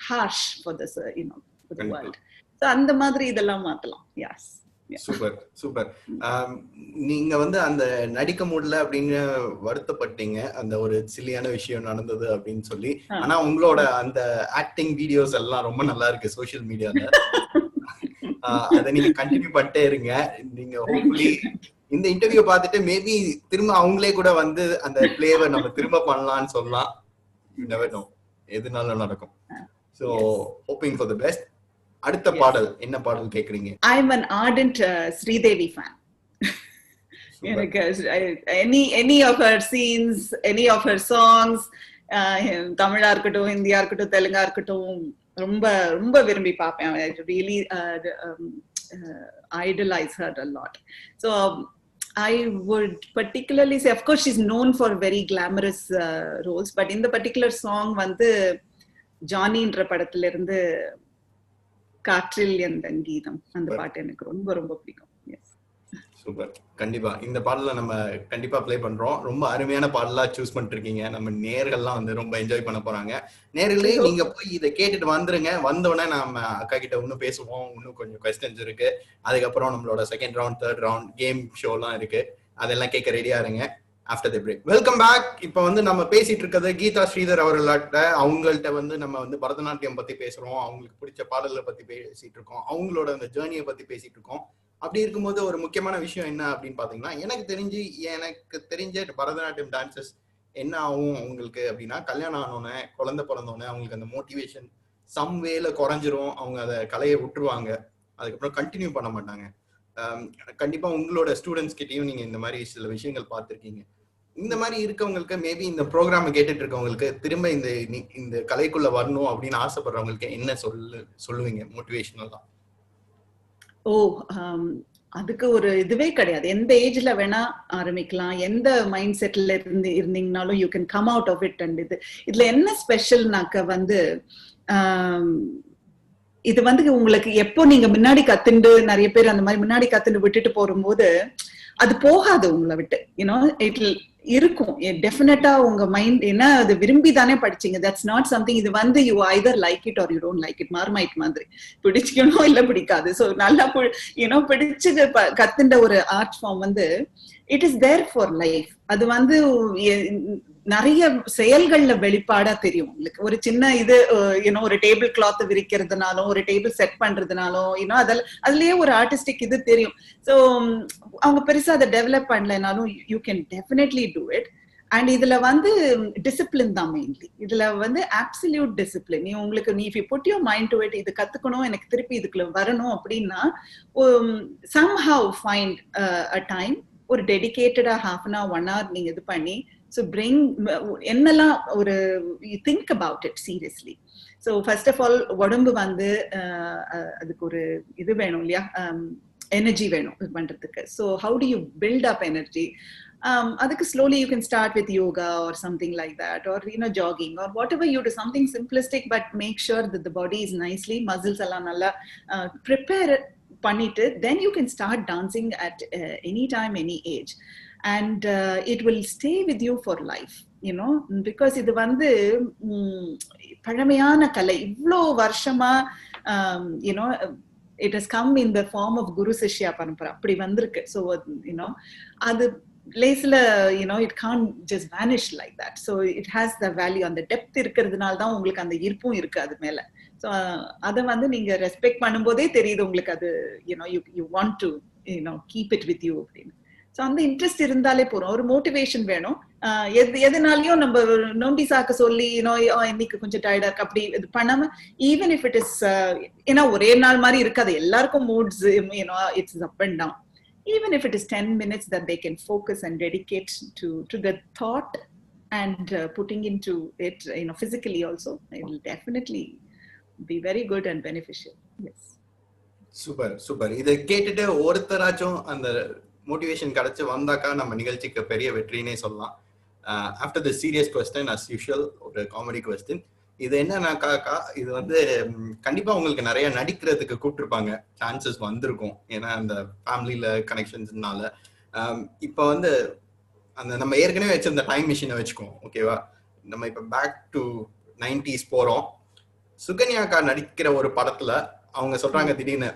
harsh for this you know for the world so அந்த மாதிரி இதெல்லாம் மாத்தலாம் yes super super நீங்க வந்து அந்த நடிக்க முடியல அப்படின்னு வருத்தப்பட்டீங்க அந்த ஒரு சில்லியான விஷயம் நடந்தது அப்படின்னு சொல்லி ஆனா உங்களோட அந்த ஆக்டிங் வீடியோஸ் எல்லாம் ரொம்ப நல்லா இருக்கு சோசியல் மீடியால அதை நீங்க கண்டினியூ பண்ணிட்டே இருங்க நீங்க ஹோப்ஃபுல்லி இந்த இன்டர்வியூ பார்த்துட்டு மேபி திரும்ப அவங்களே கூட வந்து அந்த பிளேவை நம்ம திரும்ப பண்ணலாம்னு சொல்லலாம் never know எதுனாலும் நடக்கும் so hoping for the best அடுத்த பாடல் என்ன பாடல் கேக்குறீங்க I'm an ardent Sridevi fan எனக்கு any of her scenes any of her songs தமிழா இருக்கட்டும் இந்தியா இருக்கட்டும் தெலுங்கா இருக்கட்டும் ரொம்ப ரொம்ப விரும்பி பார்ப்பேன் I really idolize her a lot so I would particularly say of course she's known for very glamorous roles but in the particular song வந்து ஜானின்ற படத்துல இருந்து காற்றில் எந்தன் கீதம் அந்த பாட்டு எனக்கு ரொம்ப ரொம்ப பிடிக்கும் சூப்பர் கண்டிப்பா இந்த பாடல நம்ம கண்டிப்பா ப்ளே பண்றோம் ரொம்ப அருமையான பாடலா சூஸ் பண்ணிட்டு இருக்கீங்க நம்ம நேயர்கள்லாம் வந்து ரொம்ப என்ஜாய் பண்ண போறாங்க நேயர்களே நீங்க போய் இதை கேட்டுட்டு வந்துருங்க வந்தோடனே நம்ம அக்கா கிட்ட இன்னும் பேசுவோம் இன்னும் கொஞ்சம் கொஸ்டின்ஸ் இருக்கு அதுக்கப்புறம் நம்மளோட second round third round game ஷோலாம் இருக்கு அதெல்லாம் கேட்க ரெடியா இருங்க after the break welcome back இப்போ வந்து நம்ம பேசிட்டு இருக்கிறது கீதா ஸ்ரீதர் அவர்கள்ட்ட அவங்கள்ட்ட வந்து நம்ம வந்து பரதநாட்டியம் பத்தி பேசுறோம் அவங்களுக்கு பிடிச்ச பாடல்களை பத்தி பேசிட்டு இருக்கோம் அவங்களோட அந்த ஜேர்னியை பத்தி பேசிட்டு இருக்கோம் அப்படி இருக்கும்போது ஒரு முக்கியமான விஷயம் என்ன அப்படின்னு பாத்தீங்கன்னா எனக்கு தெரிஞ்ச பரதநாட்டியம் டான்சஸ் என்ன ஆகும் உங்களுக்கு அப்படின்னா கல்யாணம் ஆனோடனே குழந்தை பிறந்தோடனே அவங்களுக்கு அந்த மோட்டிவேஷன் சம் வேல குறைஞ்சிரும் அவங்க அதை கலையை விட்டுருவாங்க அதுக்கப்புறம் கண்டினியூ பண்ண மாட்டாங்க கண்டிப்பா உங்களோட ஸ்டூடெண்ட்ஸ் கிட்டையும் நீங்க இந்த மாதிரி சில விஷயங்கள் பார்த்திருக்கீங்க இந்த மாதிரி இருக்கவங்களுக்கு மேபி இந்த ப்ரோக்ராம் கேட்டுட்டு இருக்கவங்களுக்கு திரும்ப இந்த கலைக்குள்ள வரணும் அப்படின்னு ஆசைப்படுறவங்களுக்கு என்ன சொல்லுவீங்க மோட்டிவேஷனலா அதுக்கு ஒரு இதுவே கிடையாது எந்த ஏஜ்ல வேணா ஆரம்பிக்கலாம் எந்த மைண்ட் செட்ல இருந்தீங்கனாலும் you can come out of it and இதுல என்ன ஸ்பெஷல்னாக்க வந்து இது வந்து உங்களுக்கு எப்போ நீங்க முன்னாடி கத்துண்டு நிறைய பேர் அந்த மாதிரி முன்னாடி கத்துண்டு விட்டுட்டு போகும்போது அது போகாது உங்களை விட்டு யூனோ இட் இருக்கும் டெஃபினட்டா உங்க மைண்ட் என்ன அது விரும்பி தானே படிச்சீங்க தட்ஸ் நாட் சம்திங் இது வந்து you either like it or you don't like it Marmite மாதிரி பிடிச்சிக்கணும் இல்ல பிடிக்காது ஸோ நல்லா யூனோ பிடிச்சு கத்துண்ட ஒரு ஆர்ட் ஃபார்ம் வந்து it is there for life அது வந்து நிறைய செயல்கள்ல வெளிப்பாடா தெரியும் உங்களுக்கு ஒரு சின்ன இது யூனோ ஒரு டேபிள் கிளாத் விரிக்கிறதுனாலும் ஒரு டேபிள் செட் பண்றதுனாலும் யூனோ அதுலயே ஒரு ஆர்டிஸ்டிக் இது தெரியும் ஸோ அவங்க பெருசா அதை டெவலப் பண்ணலைனாலும் you can definitely do it and இதுல வந்து டிசிப்ளின் தான் மெயின்லி இதுல வந்து அப்சல்யூட் டிசிப்ளின் நீ if you put your mind to it இது கத்துக்கணும் எனக்கு திருப்பி இதுக்குள்ள வரணும் அப்படின்னா somehow find a time ஒரு டெடிகேட்டடா half an hour 1 hour நீங்க இது பண்ணி so bring என்னெல்லாம் ஒரு you think about it seriously so first of all உடம்பு வந்து அதுக்கு ஒரு இது வேணும் இல்லையா எனர்ஜி வேணும் இது பண்றதுக்கு so how do you build up energy அதுக்கு slowly you can start with yoga or something like that or jogging or whatever you do something simplistic but make sure that the body is nicely muscles எல்லாம் நல்லா prepare பண்ணிட்டு then you can start dancing at any time any age and it will stay with you for life because இது வந்து பழமையான கலை இவ்ளோ வருஷமா it has come in the form of guru sishya parampara அப்படி வந்திருக்கு so அது லேஸ்ல it can't just vanish like that so it has the value அந்த depth இருக்கிறதுனால தான் உங்களுக்கு அந்த ஈர்ப்பும் இருக்கு அது மேல so அத வந்து நீங்க ரெஸ்பெக்ட் பண்ணும்போதே தெரியுது உங்களுக்கு அது you want to keep it with you அப்படின்னு so ஸோ அந்த இன்ட்ரெஸ்ட் இருந்தாலே போறோம். ஒரு மோட்டிவேஷன் வேணும். எதுனாலையும் நம்ம நோண்டி சாக்க சொல்லி இன்னைக்கு கொஞ்சம் டயர்டா இருக்கு அப்படி இது பண்ணாம, ஈவன் இஃப் இட் இஸ் ஏன்னா ஒரே நாள் மாதிரி இருக்காது, எல்லாருக்கும் moods it's up and down. Even if it is 10 minutes that they can focus and dedicate to the thought and putting into it, physically also, it will definitely be very good and beneficial. Yes. Super. இதை கேட்டுட்டு ஒருத்தராச்சும் அந்த motivation கிடைச்சு வந்தாக்கா நம்ம நிகழ்ச்சிக்கு பெரிய வெற்றினே சொல்லலாம். After the serious question as usual ஒரு காமெடி கொஸ்டின். இது என்னன்னாக்கா, இது கண்டிப்பா உங்களுக்கு நிறைய நடிக்கிறதுக்கு கூப்பிட்டுருப்பாங்க, சான்சஸ் வந்திருக்கும், ஏன்னா அந்த ஃபேமிலியில கனெக்ஷன்ஸ்னால. இப்போ அந்த நம்ம ஏற்கனவே வச்சிருந்த டைம் மிஷினை வச்சுக்கோம், ஓகேவா? நம்ம இப்போ பேக் டு 90s போறோம். சுகன்யாக்கா நடிக்கிற ஒரு படத்துல அவங்க சொல்றாங்க திடீர்னு,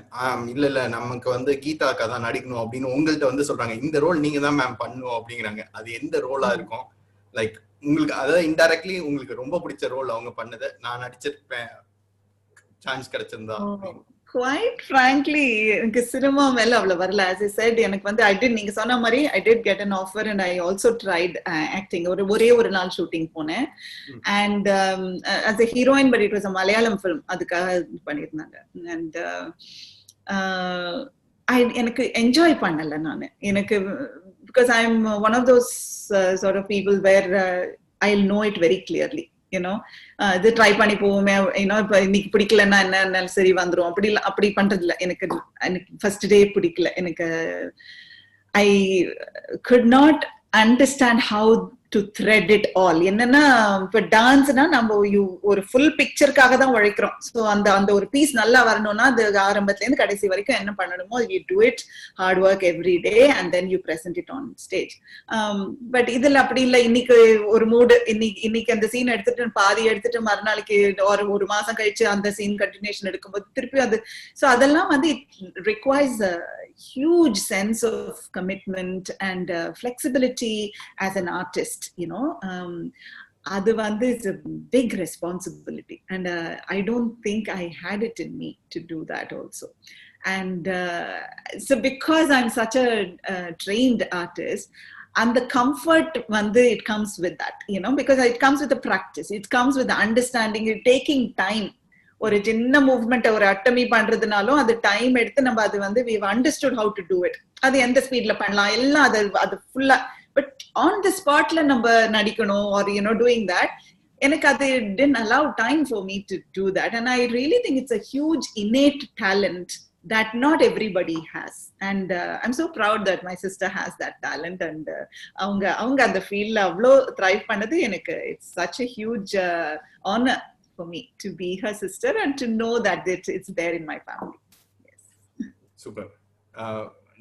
இல்ல நமக்கு கீதா அக்கா தான் நடிக்கணும் அப்படின்னு உங்கள்கிட்ட சொல்றாங்க, இந்த ரோல் நீங்க தான் மேம் பண்ணணும் அப்படிங்கிறாங்க. அது எந்த ரோலா இருக்கும்? லைக் உங்களுக்கு அதாவது இன்டைரக்ட்லி உங்களுக்கு ரொம்ப பிடிச்ச ரோல் அவங்க பண்ணது, நான் நடிச்சிருப்பேன் சான்ஸ் கிடைச்சிருந்தா? Quite frankly, எனக்கு சினிமா மேல அவ்வளவு வரல. As I said, எனக்கு I did, நீங்க சொன்ன மாதிரி I did get an offer and I also tried acting. ஒரே ஒரு நாள் ஷூட்டிங் போனேன் and as a heroine, but it was a Malayalam film, அதுக்காக பண்ணிருந்தாங்க. And எனக்கு என்ஜாய் பண்ணல நானு. எனக்கு because I'm one of those sort of people where I'll know it very clearly. இது ட்ரை பண்ணி போவோமே, இப்ப இன்னைக்கு பிடிக்கலன்னா என்ன சரி வந்துரும், அப்படி பண்றது இல்ல. எனக்கு ஃபர்ஸ்ட் டே பிடிக்கல. எனக்கு I could not understand how to thread it all. என்னன்னா இப்ப டான்ஸ்னா நம்ம ஒரு ஃபுல் பிக்சருக்காக தான் உழைக்கிறோம். ஸோ அந்த ஒரு பீஸ் நல்லா வரணும்னா அது ஆரம்பத்துல இருந்து கடைசி வரைக்கும் என்ன பண்ணணுமோ you do it, hard work every day and then you present it on stage. But இதுல அப்படி இல்லை. இன்னைக்கு ஒரு மூடு, இன்னைக்கு அந்த சீன் எடுத்துட்டு பாதி எடுத்துட்டு மறுநாளைக்கு ஒரு மாசம் கழிச்சு அந்த சீன் கண்டினியூஷன் எடுக்கும்போது திருப்பி அது, ஸோ அதெல்லாம் it requires a huge sense of commitment and flexibility as an artist. அது it's a big responsibility and I don't think I had it in me to do that also. And so because I'm such a trained artist, and the comfort it comes with that, because it comes with the practice, it comes with the understanding, it taking time. ஒரு சின்ன movement ஒரு அட்டமி பண்றதுனாலும் அது time எடுத்து நம்ம அது we've understood how to do it. அது எந்த ஸ்பீட்ல பண்ணலாம் எல்லாம் அது ஃபுல்லா. பட் ஆன் தி ஸ்பாட்ல நம்ம நடிக்கணும் or doing that, எனக்கு அது didn't allow time for me to do that. And I really think it's a huge innate talent that not everybody has. And I'm so proud that my sister has that talent. And அவங்க அந்த ஃபீல்ட்ல அவ்வளோ thrive பண்ணது எனக்கு it's such a huge honor for me to be her sister and to know that it's there in my family. Yes. Super.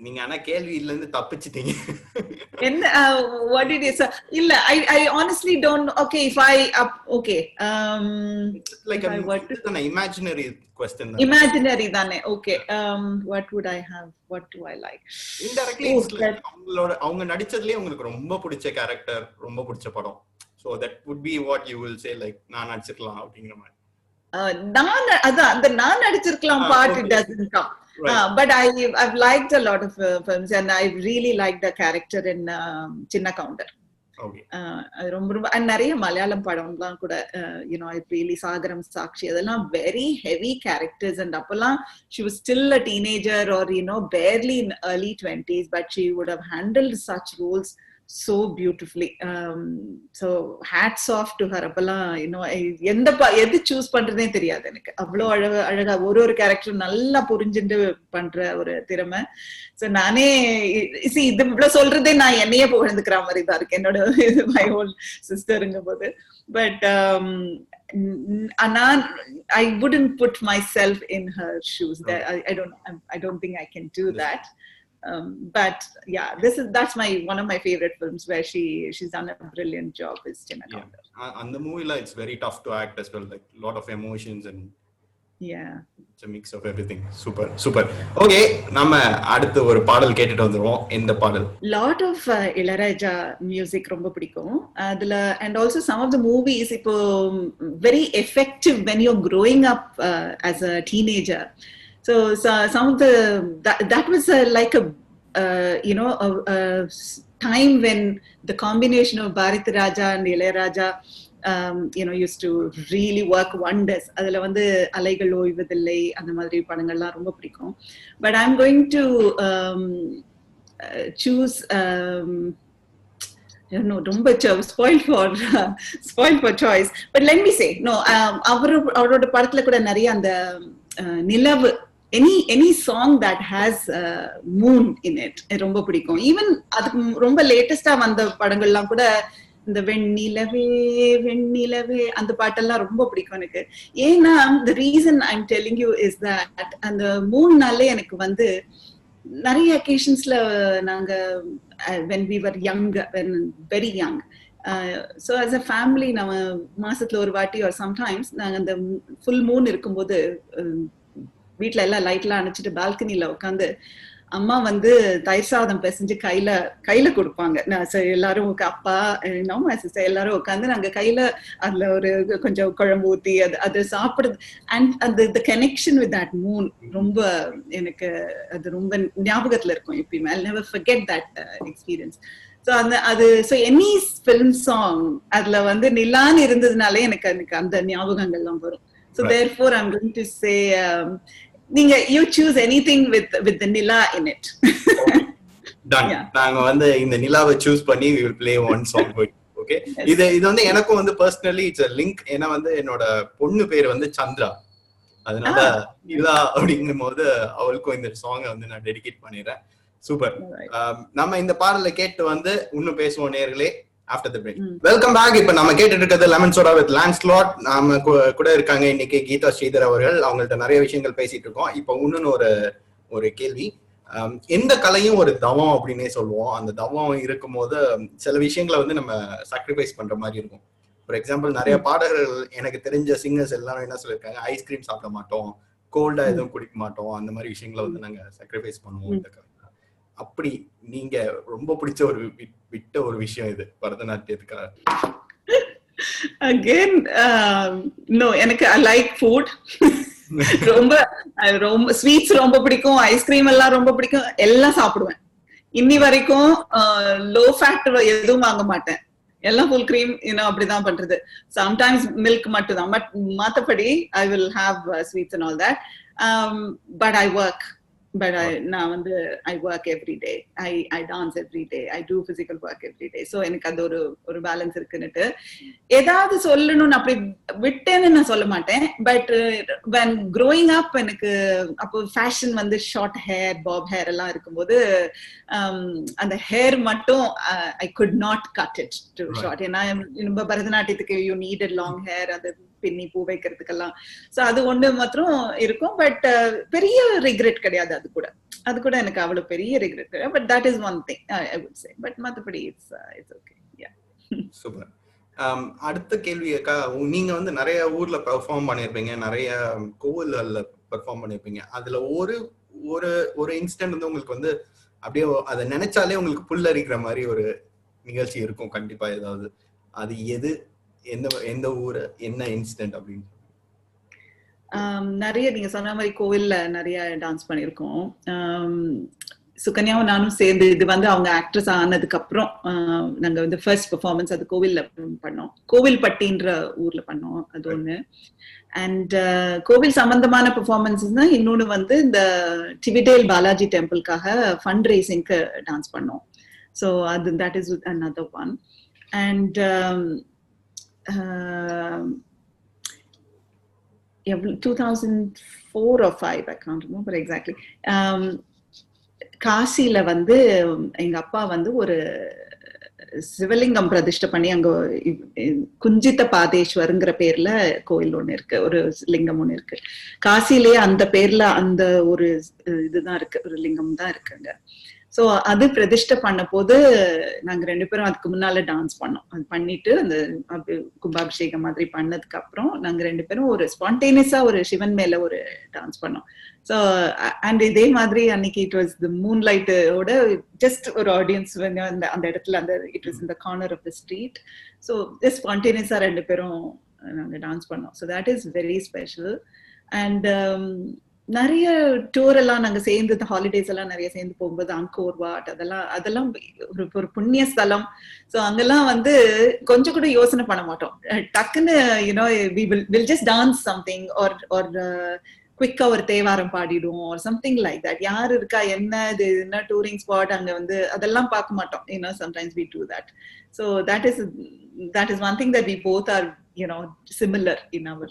நீங்க ஆனா கேள்வியில இருந்து தப்பிச்சிட்டீங்க. என்ன what did you say? இல்ல I honestly don't. Okay, if I okay like an imaginary question. Imaginary தானே. Okay, what would I have? What do I like? Indirectly அவங்க நடிச்சதுலயே உங்களுக்கு ரொம்ப பிடிச்ச கேரக்டர், ரொம்ப பிடிச்ச படம். So that would be what you will say, like நான் நடிச்சிருக்கலாம் அப்படிங்கிற மாதிரி. நான் நடிச்சிருக்கலாம் part it doesn't come. Right. But I've liked a lot of films and I really liked the character in Chinna Counter. Okay. ரொம்ப நிறைய மலையாளம் படம்லாம் கூட I really Sagaram Sakshi, அதெல்லாம் very heavy characters. And அப்பெல்லாம் she was still a teenager or barely in early 20s, but she would have handled such roles so beautifully. So hats off to her. அப்பெல்லாம் எது choose பண்றதே தெரியாது எனக்கு. அவ்வளோ அழகா ஒரு கேரக்டர் நல்லா புரிஞ்சுட்டு பண்ற ஒரு திறமை. ஸோ நானே இது இவ்வளவு சொல்றதே நான் என்னையே புகழ்ந்துக்கிற மாதிரி தான் இருக்கு என்னோட மை ஹோல் சிஸ்டருங்கும் போது. But I wouldn't put myself in her shoes. I don't think I can do that. But yeah, that's one of my favorite films where she's done a brilliant job is Chinna Counter. And the movie it's very tough to act as well, like a lot of emotions and yeah, it's a mix of everything. Super. Okay, நம்ம அடுத்து ஒரு பாடல் கேட்டுட்டு வந்துருவோம். இந்த பாடல் lot of Ilayaraja music ரொம்ப பிடிக்கும் அதுல. And also some of the movies இப்போ very effective when you're growing up as a teenager. So some of that was like a you know, a time when the combination of Bharat Raja and Ilayaraja you know, used to really work wonders. அதுல வந்து அலைகள் ஓய்வதில்லை அந்த மாதிரி படங்கள்லாம் ரொம்ப பிடிக்கும். But I'm going to choose no, ரொம்ப spoil for choice. But let me say, no, அவரோட படத்துல கூட நிறைய அந்த நிலவு, any song that has moon in it ரொம்ப பிடிக்கும். ஈவன் அதுக்கு ரொம்ப லேட்டஸ்டா வந்த படங்கள்லாம் கூட இந்த வெண்ணிலவே வெண்ணிலவே அந்த பாட்டெல்லாம் ரொம்ப பிடிக்கும் எனக்கு. ஏன்னா the reason I'm telling you is that அந்த மூணுனாலே எனக்கு வந்து நிறைய occasions-ல நாங்க when we were young, when very young, so as a family நம்ம மாசத்துல ஒரு வாட்டி or sometimes நாங்க அந்த full moon இருக்கும்போது வீட்டுல எல்லாம் லைட்லாம் அணைச்சிட்டு பால்கனில உட்காந்து அம்மா வந்து தயிர் சாதம் பிசைஞ்சு கையில கொடுப்பாங்க. எல்லாரும் அப்பா நம்ம சிஸ்டர் எல்லாரும் உட்காந்து நாங்க கையில அதுல ஒரு கொஞ்சம் குழம்பு ஊத்தி அது சாப்பிடுறது. அண்ட் அந்த கனெக்ஷன் வித் தட் மூன் ரொம்ப எனக்கு அது ரொம்ப ஞாபகத்துல இருக்கும் எப்பயுமே. I'll never forget that experience. So any film song அதுல வந்து நிலான்னு இருந்ததுனாலே எனக்கு அந்த ஞாபகங்கள்லாம் வரும். So therefore I'm going to say you choose anything with the nila in it. Done. நாங்க வந்து இந்த நிலாவை சூஸ் பண்ணி we will play one song for you. Okay, இது வந்து எனக்கும் வந்து personally it's a link. ஏன்னா வந்து என்னோட பொண்ணு பேர் வந்து சந்திரா, அதனால நிலா அப்படிங்கும்போது அவளுக்கும் இந்த சாங்கை வந்து நான் டெடிகேட் பண்ணிடுறேன். சூப்பர். நம்ம இந்த பாடலை கேட்டு வந்து இன்னும் பேசுவோம் நேர்களே after the break. Welcome back. இப்ப நம்ம கேட்டுட்டு இருக்கிறது லெமன் சோடா வித் லான்ஸ்லாட். நாம கூட இருக்காங்க இன்னைக்கு கீதா ஸ்ரீதர் அவர்கள். அவங்கள்ட்ட நிறைய விஷயங்கள் பேசிட்டு இருக்கோம். இப்ப இன்னொன்னு ஒரு கேள்வி. எந்த கலையும் ஒரு தவம் அப்படின்னே சொல்லுவோம். அந்த தவம் இருக்கும் போது சில விஷயங்களை வந்து நம்ம சாக்ரிஃபைஸ் பண்ற மாதிரி இருக்கும். ஃபார் எக்ஸாம்பிள் நிறைய பாடகர்கள் எனக்கு தெரிஞ்ச சிங்கர்ஸ் எல்லாரும் என்ன சொல்லியிருக்காங்க, ஐஸ்கிரீம் சாப்பிட மாட்டோம், கோல்டா எதுவும் குடிக்க மாட்டோம், அந்த மாதிரி விஷயங்களை வந்து நாங்க சாக்ரிஃபைஸ் பண்ணுவோம் இந்த கலை. அப்படி நீங்க ரொம்ப பிடிச்ச விட்ட ஒரு விஷயம் இது பரதநாட்டியத்துக்காக? Again, no, எனக்கு I like food. ரொம்ப ஸ்வீட்ஸ் ரொம்ப பிடிக்கும், ஐஸ்கிரீம் எல்லாம் ரொம்ப பிடிக்கும், எல்லாம் சாப்பிடுவேன். இன்னி வரைக்கும் லோ ஃபேட் எதுவும் வாங்க மாட்டேன், எல்லாம் ஃபுல் கிரீம் அப்படிதான் பண்றது. சம்டைம்ஸ் மில்க் மட்டும் தான், பட் மத்தபடி I will have sweets and all that. But I work. But I work every day. I dance every day. I do physical work every day. So எனக்கு அது ஒரு balance இருக்குன்னுட்டு ஏதாவது சொல்லணும்னு அப்படி விட்டேன்னு நான் சொல்ல மாட்டேன். பட் when growing up எனக்கு அப்போ ஃபேஷன் வந்து ஷார்ட் ஹேர், பாப் ஹேர் எல்லாம் இருக்கும்போது அந்த ஹேர் மட்டும் I could not cut it to short. ஏன்னா நம்ம பரதநாட்டியத்துக்கு you needed long hair, அது பின்னி பூ வைக்கிறதுக்கெல்லாம். சோ அது ஒண்ணு மாத்திரம் இருக்கும். பட் பெரிய ரிக்ரெட் கிடையாது. அது கூட எனக்கு அவ்வளவு பெரிய ரிக்ரெட் கிடையாது. But that is one thing I would say. But மத்தபடி இட்ஸ் ஓகே. Yeah, super. அடுத்த கேள்வி அக்கா, நீங்க வந்து நிறைய ஊர்ல பெர்ஃபார்ம் பண்ணிருப்பீங்க, நிறைய கோவில்கள்ல பெர்ஃபார்ம் பண்ணிருப்பீங்க. அதுல ஒரு இன்ஸ்டன்ட் வந்து உங்களுக்கு வந்து அப்படியே அதை நினைச்சாலே உங்களுக்கு புல்லரிக்கிற மாதிரி ஒரு நிகழ்ச்சி இருக்கும் கண்டிப்பா ஏதாவது. அது எது, எந்த ஊர், என்ன இன்சிடென்ட் அப்படின்னு? நிறைய நீங்க சொன்ன மாதிரி கோவில்ல நிறைய டான்ஸ் பண்ணிருக்கோம். சுகன்யாவும் நானும் சேர்ந்து, இது வந்து அவங்க ஆக்ட்ரஸ் ஆனதுக்கு அப்புறம் நாங்க வந்து ஃபர்ஸ்ட் பெர்ஃபார்மன்ஸ் அது கோவில்ல பண்ணோம். கோவில்பட்டின்ற ஊர்ல பண்ணோம், அது ஒண்ணு. அண்ட் கோவில் சம்பந்தமான பெர்ஃபார்மன்ஸ் தான் இன்னொன்னு வந்து இந்த டிவிடேல் பாலாஜி டெம்பிள்காக ஃபண்ட் ரேசிங்க்கு டான்ஸ் பண்ணோம். ஸோ அது that is another one. And 2004 or 5, I can't remember exactly. காசில வந்து எங்க அப்பா வந்து ஒரு சிவலிங்கம் பிரதிஷ்டை பண்ணி, அங்க குஞ்சித்த பாதேஸ்வருங்கிற பேர்ல கோயில் ஒண்ணு இருக்கு, ஒரு லிங்கம் ஒண்ணு இருக்கு காசிலேயே. அந்த பேர்ல அந்த ஒரு இதுதான் இருக்கு, ஒரு லிங்கம் தான் இருக்குங்க. சோ அது பிரதிஷ்டை பண்ண போது நாங்க 2 பேரும் அதுக்கு முன்னால டான்ஸ் பண்ணோம். அது பண்ணிட்டு அந்த கும்பாபிஷேகம் மாதிரி பண்ணதுக்கு அப்புறம் நாங்க 2 பேரும் ஒரு ஸ்பான்டேனியஸா ஒரு சிவன் மேல ஒரு டான்ஸ் பண்ணோம். சோ அண்ட் இதே மாதிரி அன்னைக்கு இட் வாஸ் தி மூன்லைட் ஓட ஜஸ்ட் ஒரு ஆடியன்ஸ் அந்த இடத்துல, அந்த it was in the corner of the street. So just ஸ்பான்டேனியஸா 2 பேரும் நாங்க டான்ஸ் பண்ணோம். So that is very special. And நிறைய டூர் எல்லாம் நாங்க சேர்ந்து ஹாலிடேஸ் எல்லாம் நிறைய சேர்ந்து போகும்போது அங்கோர் வாட் அதெல்லாம் ஒரு புண்ணிய ஸ்தலம். ஸோ அங்கெல்லாம் வந்து கொஞ்சம் கூட யோசனை பண்ண மாட்டோம். டக்குன்னு you know will just dance something or குவிக்கா ஒரு தேவாரம் பாடிடுவோம் ஆர் சம்திங் லைக் தட். யார் இருக்கா, என்ன டூரிங் ஸ்பாட் அங்க வந்து அதெல்லாம் பார்க்க மாட்டோம். You know sometimes we do that. So that is one thing that we both are similar in our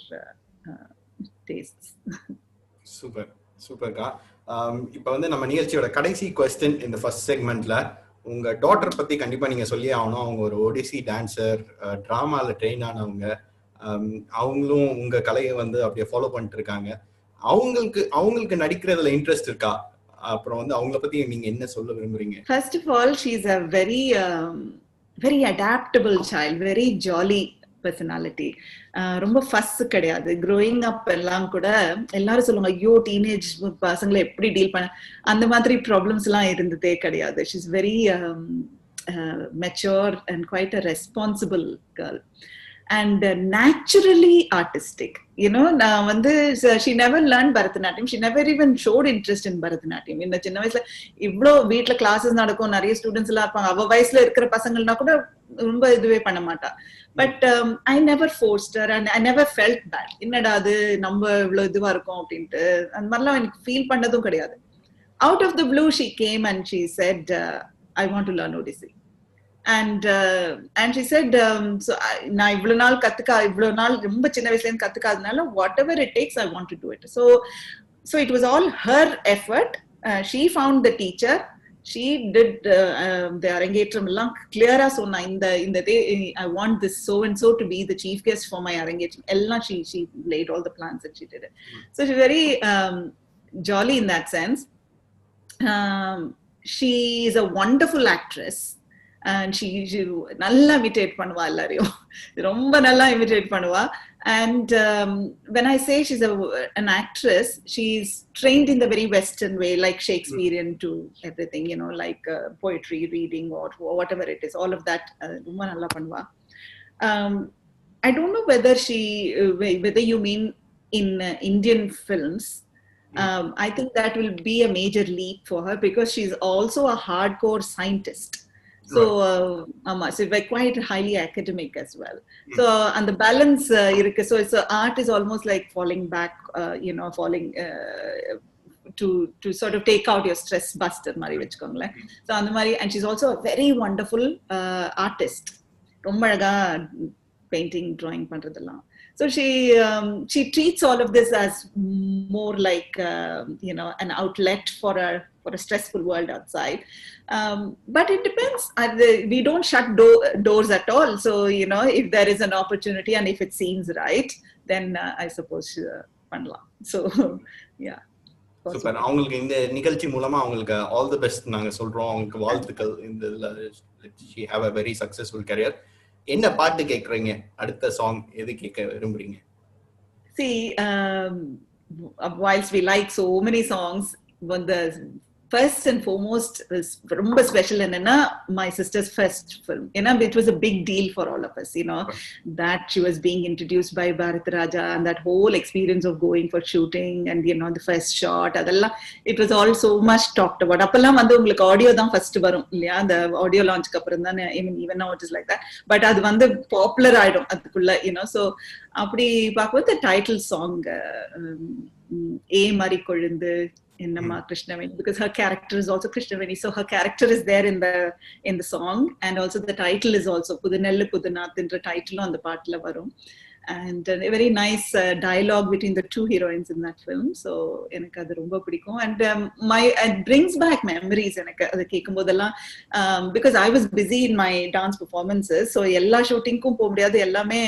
tastes. சூப்பர்க்கா. இப்போ வந்து நம்ம நிகழ்ச்சியோட கடைசி கொஸ்டின் இந்த ஃபர்ஸ்ட் செக்மெண்ட்ல, உங்க டாட்டர் பத்தி கண்டிப்பா நீங்க சொல்லியே ஆகணும். அவங்க ஒரு ஒடிசி டான்சர், டிராமால ட்ரெயின் ஆனவங்க. அவங்களும் உங்க கலையை வந்து அப்படியே ஃபாலோ பண்ணிட்டு இருக்காங்க. அவங்களுக்கு நடிக்கிறதுல இன்ட்ரெஸ்ட் இருக்கா? அப்புறம் வந்து அவங்கள பத்தி நீங்க என்ன சொல்ல விரும்புறீங்க? First of all, she is a very adaptable child, very jolly personality. ரொம்ப ஃபஸ்ட் கிடையாது. க்ரோயிங் அப் எல்லாம் கூட எல்லாரும் சொல்லுவாங்க, ஐயோ டீனேஜ் பசங்களை எப்படி டீல் பண்ண, அந்த மாதிரி ப்ராப்ளம்ஸ் எல்லாம் இருந்ததே கிடையாது. She is very mature and quite a responsible girl and naturally artistic. நான் வந்து she never learned Bharatanatyam. She never even showed interest in Bharatanatyam. இந்த சின்ன வயசுல இவ்ளோ வீட்ல கிளாஸஸ் நடக்கும், நிறைய ஸ்டூடெண்ட்ஸ் எல்லாம் இருப்பாங்க. அவ வயசுல இருக்கிற பசங்கள்னா கூட ரொம்ப இதுவே பண்ண மாட்டா. But I never forced her and I never felt bad. என்னடா அது நம்ம இவ்வளவு இதுவா இருக்கோம் அப்படின்ட்டு அந்த மாதிரிலாம் எனக்கு ஃபீல் பண்ணதும் கிடையாது. Out of the blue she came and she said, I want to learn Odissi. And she said, so நான் இவ்வளவு நாள் ரொம்ப சின்ன வயசுல இருந்து கத்துக்காதனால whatever it takes I want to do it. So it was all her effort. She found the teacher. She did the அரங்கேற்றம் எல்லாம் கிளியரா சொன்னா, இந்த I want this so and so to be the chief guest for my அரங்கேற்றம் எல்லாம் she laid all the plans and she did it. So she's very jolly in that sense. She is a wonderful actress. And she நல்லா imitate பண்ணுவா, எல்லாரையும் ரொம்ப நல்லா imitate பண்ணுவா. And when I say she's an actress, she's trained in the very Western way, like Shakespearean to everything, like poetry reading or whatever it is, all of that ரொம்ப நல்லா பண்ணுவா. I don't know whether you mean in Indian films. I think that will be a major leap for her because she's also a hardcore scientist. So so we're quite highly academic as well. So and the balance irukku. So it's art is almost like falling back, falling to sort of take out your stress buster mari vechukongla. So and mari, and she's also a very wonderful artist. Romba alaga painting, drawing pandradella. So she treats all of this as more like an outlet for a stressful world outside. But it depends. We don't shut doors at all. So if there is an opportunity and if it seems right, then I suppose பண்ணலாம். So yeah. Super. அவங்களுக்கு இந்த நிகழ்ச்சி மூலமா அவங்களுக்கு all the best நாங்க சொல்றோம். அவங்களுக்கு வாழ்த்துக்கள். இந்த she have a very successful career. என்ன பாட்டு கேக்குறீங்க? அடுத்த சாங் எது கேட்க விரும்புறீங்க? See, whilst we like so many songs, but the first and foremost is ரொம்ப ஸ்பெஷல் என்னன்னா my sister's first film. It was a big deal for all of us, that she was being introduced by Bharat Raja and that whole experience of going for shooting and the first shot, adella it was all so much talked about. அப்பெல்லாம் வந்து உங்களுக்கு audio தான் first வரும் இல்லையா? அந்த audio லான்ச்க்கு அப்புறம் தான் even now it is like that, but அது வந்து பாப்புலர் ஆயிடும் அதுக்குள்ள. So அப்படி பார்க்கும்போது டைட்டில் சாங் ஏ மாதிரி கொழுந்து என்னம்மா Krishnaveni, because her character is also Krishnaveni, so her character is there in the song, and also the title is also Pudunellu Pudunath என்ற டைட்டிலும் அந்த பாட்டுல வரும். And a very nice dialogue between the two heroines in that film. So எனக்கு அது ரொம்ப பிடிக்கும். And it brings back memories எனக்கு அது கேட்கும்போதெல்லாம், because I was busy in my dance performances, so எல்லா ஷூட்டிங்க்கும் போக முடியாது, எல்லாமே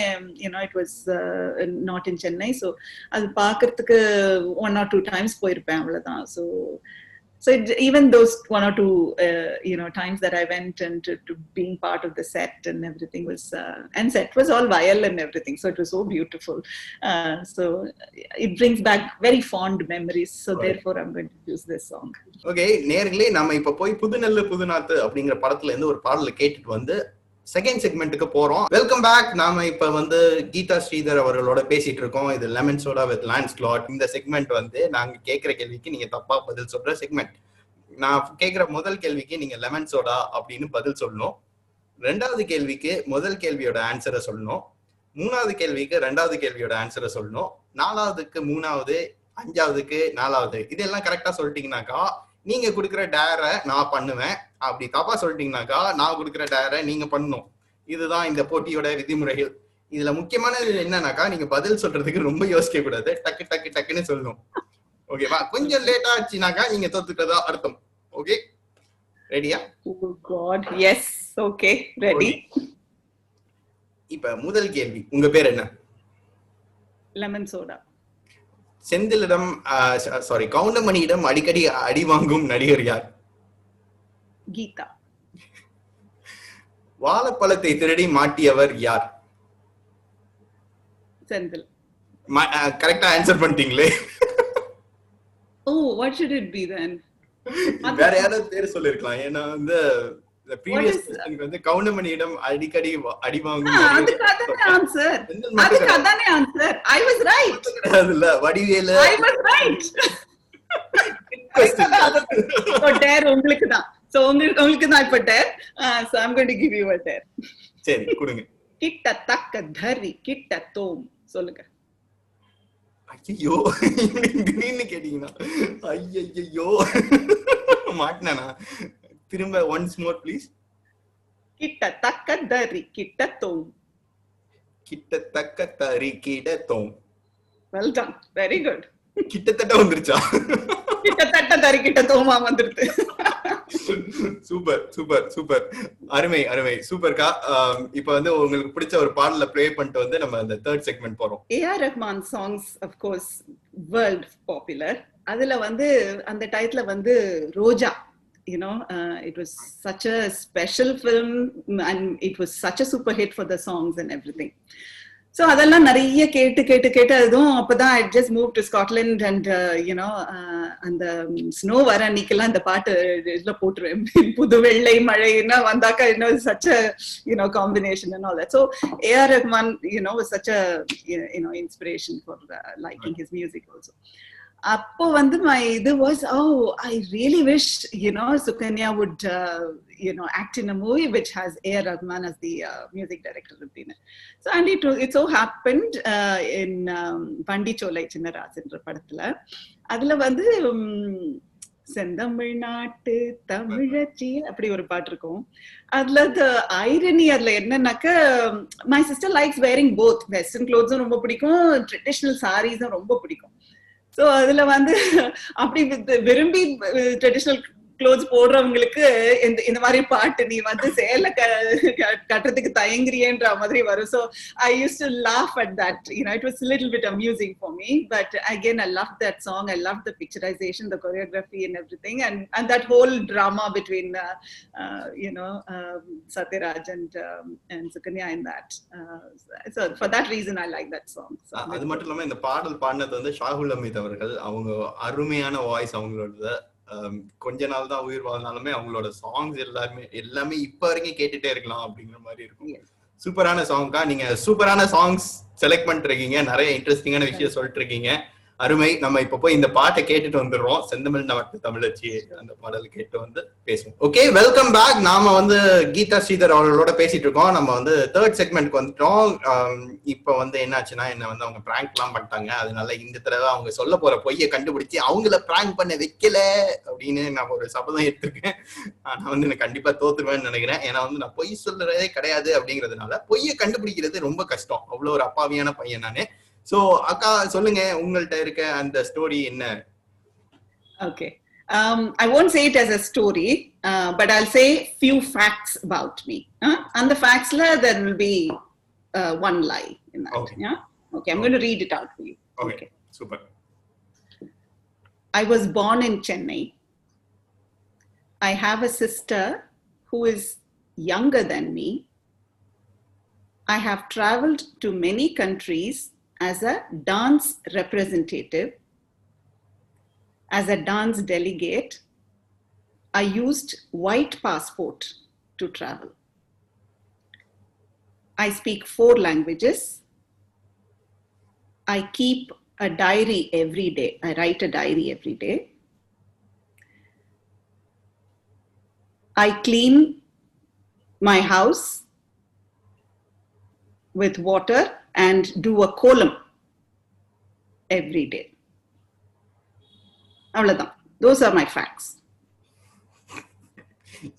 it was not in Chennai, so அது பார்க்கறதுக்கு 1 or 2 times போயிருப்பேன் அவ்வளவுதான். So even those 1 or 2 times that I went and to being part of the set and everything was and set was all viol and everything, so it was so beautiful. So it brings back very fond memories, so therefore I'm going to use this song. Okay, நேர்களே, நாம இப்ப போய் புதுநெல்லு புதுநாத்து அப்படிங்கிற படத்துல இருந்து ஒரு பாடலை கேட்டுட்டு வந்து செகண்ட் செக்மெண்ட்டுக்கு போறோம். Welcome back. நாம இப்ப வந்து கீதா ஸ்ரீதர் அவர்களோட பேசிட்டு இருக்கோம். இது லெமன் சோடா வித் லான்ஸ்லாட். இந்த செக்மெண்ட் வந்து நாங்க கேட்கிற கேள்விக்கு நீங்க தப்பா பதில் சொல்ற செக்மெண்ட். நான் கேட்கிற முதல் கேள்விக்கு நீங்க லெமன் சோடா அப்படின்னு பதில் சொல்லணும். ரெண்டாவது கேள்விக்கு முதல் கேள்வியோட ஆன்சரை சொல்லணும். மூணாவது கேள்விக்கு ரெண்டாவது கேள்வியோட ஆன்சரை சொல்லணும். நாலாவதுக்கு மூணாவது, அஞ்சாவதுக்கு நாலாவது. இதெல்லாம் கரெக்டா சொல்லிட்டீங்கன்னாக்கா நீங்க கொடுக்குற டேரை நான் பண்ணுவேன். அப்படி தப்பா சொல்லிட்டீங்கன்னாக்கா நான் கொடுக்குற டேரை நீங்க பண்ணணும். இதுதான் இந்த போட்டியோட விதிமுறைகள். இதுல முக்கியமானது என்னன்னாக்கா நீங்க பதில் சொல்றதுக்கு ரொம்ப யோசிக்க கூடாது. டக்கு டக்கு டக்குன்னு சொல்லணும். ஓகேவா? கொஞ்சம் லேட்டா ஆச்சுனாக்கா நீங்க தோத்துட்டதா அர்த்தம். ஓகே, ரெடியா? Oh God, yes. Okay, ready. இப்ப முதல் கேள்வி, உங்க பேர் என்ன? Lemon soda. செந்திலிடம் கவுண்டமணியிடம் அடிக்கடி அடி வாங்கும் நடிகர் யார்? Geeta. வாழைப்பழத்தை திருடி மாட்டியவர் யார்? Senthil. கரெக்டா answer பண்ணிட்டீங்களே. Oh, what should it be then? வேற யாராவது பேர் சொல்லிருக்கலாம். ஏன்னா வந்து previous question வந்து கவுண்டமணியிடம் அடிக்கடி அடி வாங்கும் அதுக்கு ஆன்சர். அதுக்கு அதானே ஆன்சர். I was right. அதுல Vadivelu. I was right. Dare உங்களுக்கு தான். சோ உங்களுக்கு தான் இப்ப dare. So I'm going to give you a dare. சரி, கொடுங்க. கிட்ட தக்க தரி கிட்ட தோம். சொல்லுங்க. ஐயோ, திடீர்னு கேட்டீங்கன்னா ஐயோ மாட்டினா. திரும்ப ஒன்ஸ் மோர் ப்ளீஸ். கிட்ட தக்க தரி கிட்ட தோம். கிட்டத்தக்க தரி கிடத்தோம். Well done, very good. கிட்டத்தட்ட வந்துருச்சா? கிட்டத்தட்ட தரி கிட்ட தோமா வந்துருது. சூப்பர் சூப்பர் சூப்பர், அருமை அருமை, சூப்பர்க்கா. இப்ப வந்து உங்களுக்கு பிடிச்ச ஒரு பாடல ப்ளே பண்ணிட்டு வந்து நம்ம அந்த தேர்ட் செக்மெண்ட் போறோம். A.R. Rahman songs of course world popular. அதுல வந்து அந்த டைட்டில் வந்து ரோஜா. You know, it was such a special film and it was such a super hit for the songs and everything. So அதெல்லாம் நிறைய கேட்டு அதுவும் அப்பதான் I just moved to Scotland and you know அந்த ஸ்னோ வர அன்னைக்கெல்லாம் இந்த பாட்டு இதுல போட்டுருவேன். புது வெள்ளை மழைன்னா வந்தாக்கா such a you know combination and all that. So A.R. Rahman you know was such a you know inspiration for liking his music also. அப்போ வந்து my இது was I really wish you know Sukanya would you know act in a movie which has A.R. Rahman as the music director அப்படின்னு. So and it so happened in Pandi Cholai Chinnaraj என்ற படத்துல அதுல வந்து செந்தமிழ்நாட்டு தமிழச்சி அப்படி ஒரு பாட்டு இருக்கும். அதுல ஐரனி அதுல என்னன்னாக்க my sister likes wearing both western clothes ரொம்ப பிடிக்கும், ட்ரெடிஷனல் சாரீஸும் ரொம்ப பிடிக்கும். சோ அதுல வந்து அப்படி விரும்பி ட்ரெடிஷனல் க்ளோத்ஸ் போடுறவங்களுக்கு இந்த மாதிரி பாட்டு நீ வந்து சேல கட்டுறதுக்கு தயங்குறியன்ற மாதிரி வரும். So I used to laugh at that. You know, it was a little bit amusing for me. But again, I loved that song. I loved the picturization, the choreography and everything. And that whole drama between, you know, Satyaraj and Sukanya in that. So for that reason, I like that song. So, அது மட்டும் இல்லாம இந்த பாடல் பாடினது வந்து ஷாகுல் அமீத் அவர்கள். அவங்க அருமையான வாய்ஸ் அவங்களோட. கொஞ்ச நாள் தான் உயிர் வாழ்ந்தாலுமே அவங்களோட சாங்ஸ் எல்லாமே இப்ப வரைக்கும் கேட்டுட்டே இருக்கலாம் அப்படிங்கிற மாதிரி இருக்கும். சூப்பரான சாங்க்கா. நீங்க சூப்பரான சாங்ஸ் செலக்ட் பண்ணிட்டு இருக்கீங்க. நிறைய இன்ட்ரெஸ்டிங்கான விஷயம் சொல்லிட்டு இருக்கீங்க. அருமை. நம்ம இப்ப போய் இந்த பாட்டை கேட்டுட்டு வந்துடுறோம். செந்தமிழ் நாட்டு தமிழச்சி அந்த பாடல் கேட்டு வந்து பேசுவோம். Okay, welcome back. நாம வந்து கீதா ஸ்ரீதர் அவர்களோட பேசிட்டு இருக்கோம். நம்ம வந்து தேர்ட் செக்மெண்ட்க்கு வந்துட்டோம். இப்ப வந்து என்னாச்சுன்னா என்ன வந்து அவங்க பிராங்க் எல்லாம் பண்ணிட்டாங்க. அதனால இந்த தடவை அவங்க சொல்ல போற பொய்யை கண்டுபிடிச்சு அவங்கள பிராங்க் பண்ண வைக்கல அப்படின்னு நான் ஒரு சபதம் எடுத்திருக்கேன். நான் வந்து எனக்கு கண்டிப்பா தோத்துருவேன்னு நினைக்கிறேன். ஏன்னா வந்து நான் பொய் சொல்றதே கிடையாது அப்படிங்கிறதுனால பொய்யை கண்டுபிடிக்கிறது ரொம்ப கஷ்டம். அவ்வளவு ஒரு அப்பாவியான பையன் நானு. சோ அக்கா சொல்லுங்க, உங்கள்ட்ட இருக்க அந்த ஸ்டோரி என்ன? Okay. I won't say it as a story, but I'll say few facts about me. And the facts there will be one lie in that. Okay. Yeah. Okay. I'm going to read it out for you. Okay. Super. I was born in Chennai. I have a sister who is younger than me. I have traveled to many countries as a dance representative, as a dance delegate. I used white passport to travel. I speak 4 languages. I keep a diary every day. I write a diary every day. I clean my house with water and do a column every day. அவ்வளவுதான். Those are my facts.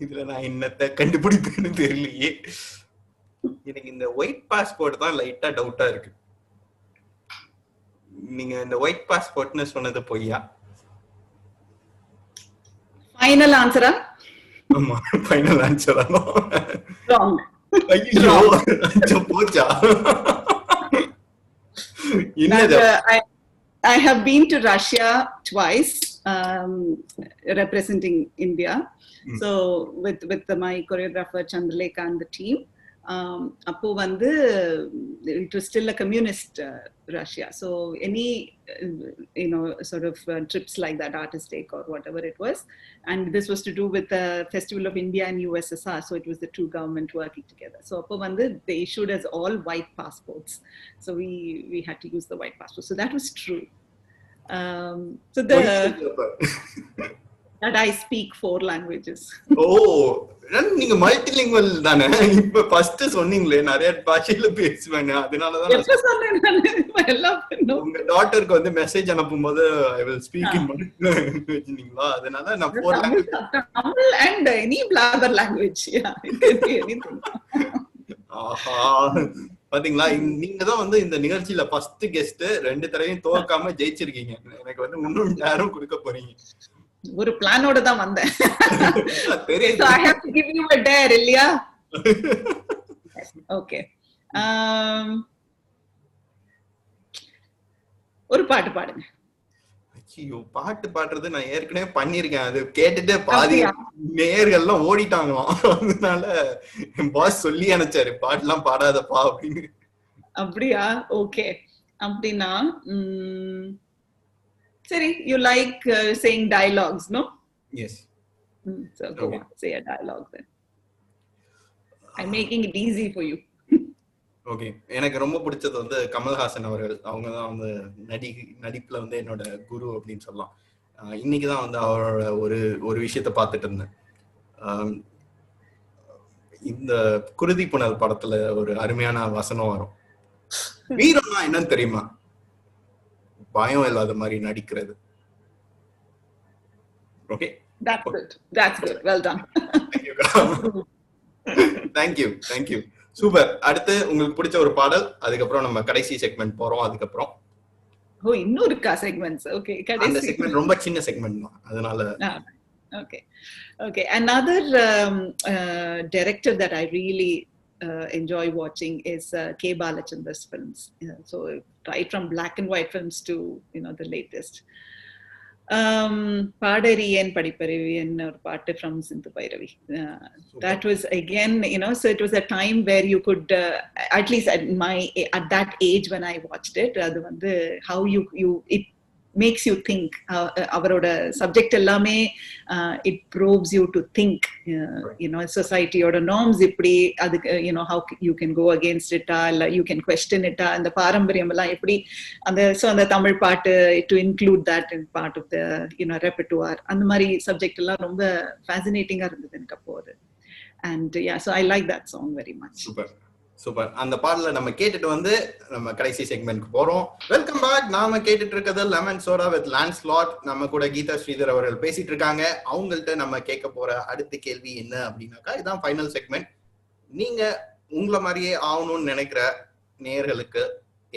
இதுல நான் என்னத்தை கண்டுபிடிப்பேன்னு தெரியலையே. எனக்கு இந்த white passport தான் லைட்டா டவுட்டா இருக்கு. நீங்க இந்த ஒயிட் பாஸ்போர்ட்னு சொன்னது பொய்யா? ஃபைனல் ஆன்சரா? ஆமா, ஃபைனல் ஆன்சரா? Wrong. ஐயோ, அச்சம் போச்சா? என்னது? I have been to Russia twice, representing India. So with my choreographer Chandrlekha and the team. அப்போ வந்து it was still a communist Russia. So any sort of trips like that, artistic or whatever it was, and this was to do with the Festival of India and USSR. So it was the two government working together. So அப்போ வந்து they issued us all white passports. So we had to use the white passport. So that was true. So that I speak 4 languages. நீங்க multilingual தானே? இப்ப first சொன்னீங்களே நிறைய பாஷையில பேசுவேன், அதனாலதான் உங்க டாட்டருக்கு வந்து மெசேஜ் அனுப்பும்போது I will speak in multilingual, அதனால நான் 4 languages Tamil and any blabber language. Yeah, it can be anything. ஆஹா, பாத்தீங்களா, நீங்க தான் வந்து இந்த நிகழ்ச்சியில ஃபர்ஸ்ட் கெஸ்ட், 2 தடவையும் தோக்காம ஜெயிச்சிருக்கீங்க. எனக்கு வந்து இன்னும் நேரம் கொடுக்க போறீங்க. ஒரு பிளானோட தான் வந்தேன். So I have to give you a dare, இல்லையா? Okay. ஒரு பாட்டு பாடுங்க. ஐயோ, பாட்டு பாடுறது நான் ஏற்கனவே பண்ணிருக்கேன். அது கேட்டுட்டு பாதி நேயர்கள்லாம் ஓடிட்டாங்களாம். அதனால பாஸ் சொல்லி அனுப்பிச்சாரு, பாட்டுலாம் பாடாதப்பா அப்படின்னு. அப்படியா? ஓகே. அப்படின்னா சரி, you like saying dialogues, no? Yes. So go on, say a dialogue then. I'm making it easy for you. Okay, எனக்கு ரொம்ப பிடிச்சது வந்து கமல்ஹாசன் அவர்கள். அவங்க தான் வந்து நடிப்புல வந்து என்னோட குரு அப்படின்னு சொல்லலாம். இன்னைக்கு தான் வந்து அவரோட ஒரு விஷயத்த பார்த்துட்டு இருந்தேன். இந்த குருதி புனல் படத்துல ஒரு அருமையான வசனம் வரும், வீரம்னா என்னன்னு தெரியுமா? பயம் இல்லாத மாதிரி நடிக்கிறது. Okay, That's good. Well done. Thank you. Super. அடுத்து உங்களுக்கு பிடிச்ச ஒரு பாடல், அதுக்கப்புறம் நம்ம கடைசி செக்மெண்ட் போறோம். அதுக்கப்புறம் இன்னும் இருக்கா செக்மெண்ட்ஸ்? ஓகே, அந்த செக்மெண்ட் ரொம்ப சின்ன செக்மெண்ட் தான், அதனால. Okay. Another director that I really enjoy watching is K. Balachandra's films. So right from black and white films to the latest. Padariyan Padipariviyan or part from Sindhu Bhairavi. That was again, so it was a time where you could, at least at that age when I watched it, how it makes you think. Avaroda subject ellame it probes you to think, society oda norms ipdi adukku how you can go against it, or you can question it, and the parampariyam ella ipdi so and the Tamil part to include that in part of the repertoire, and mari subject ella romba fascinating ah irundhudu enakku appo. And yeah, so I like that song very much. Super. அந்த பாடல நம்ம கேட்டுட்டு வந்து நம்ம கடைசி செக்மெண்ட்க்கு போறோம். Welcome back. நாம கேட்டுட்டு இருக்கிறது லெமன் சோடா வித் லான்ஸ்லாட். நம்ம கூட கீதா ஸ்ரீதர் அவர்கள் பேசிட்டு இருக்காங்க. அவங்கள்ட்ட நம்ம கேட்க போற அடுத்த கேள்வி என்ன அப்படின்னாக்கா, இதுதான் ஃபைனல் செக்மெண்ட். நீங்க உங்களை மாதிரியே ஆகணும்னு நினைக்கிற நேயர்களுக்கு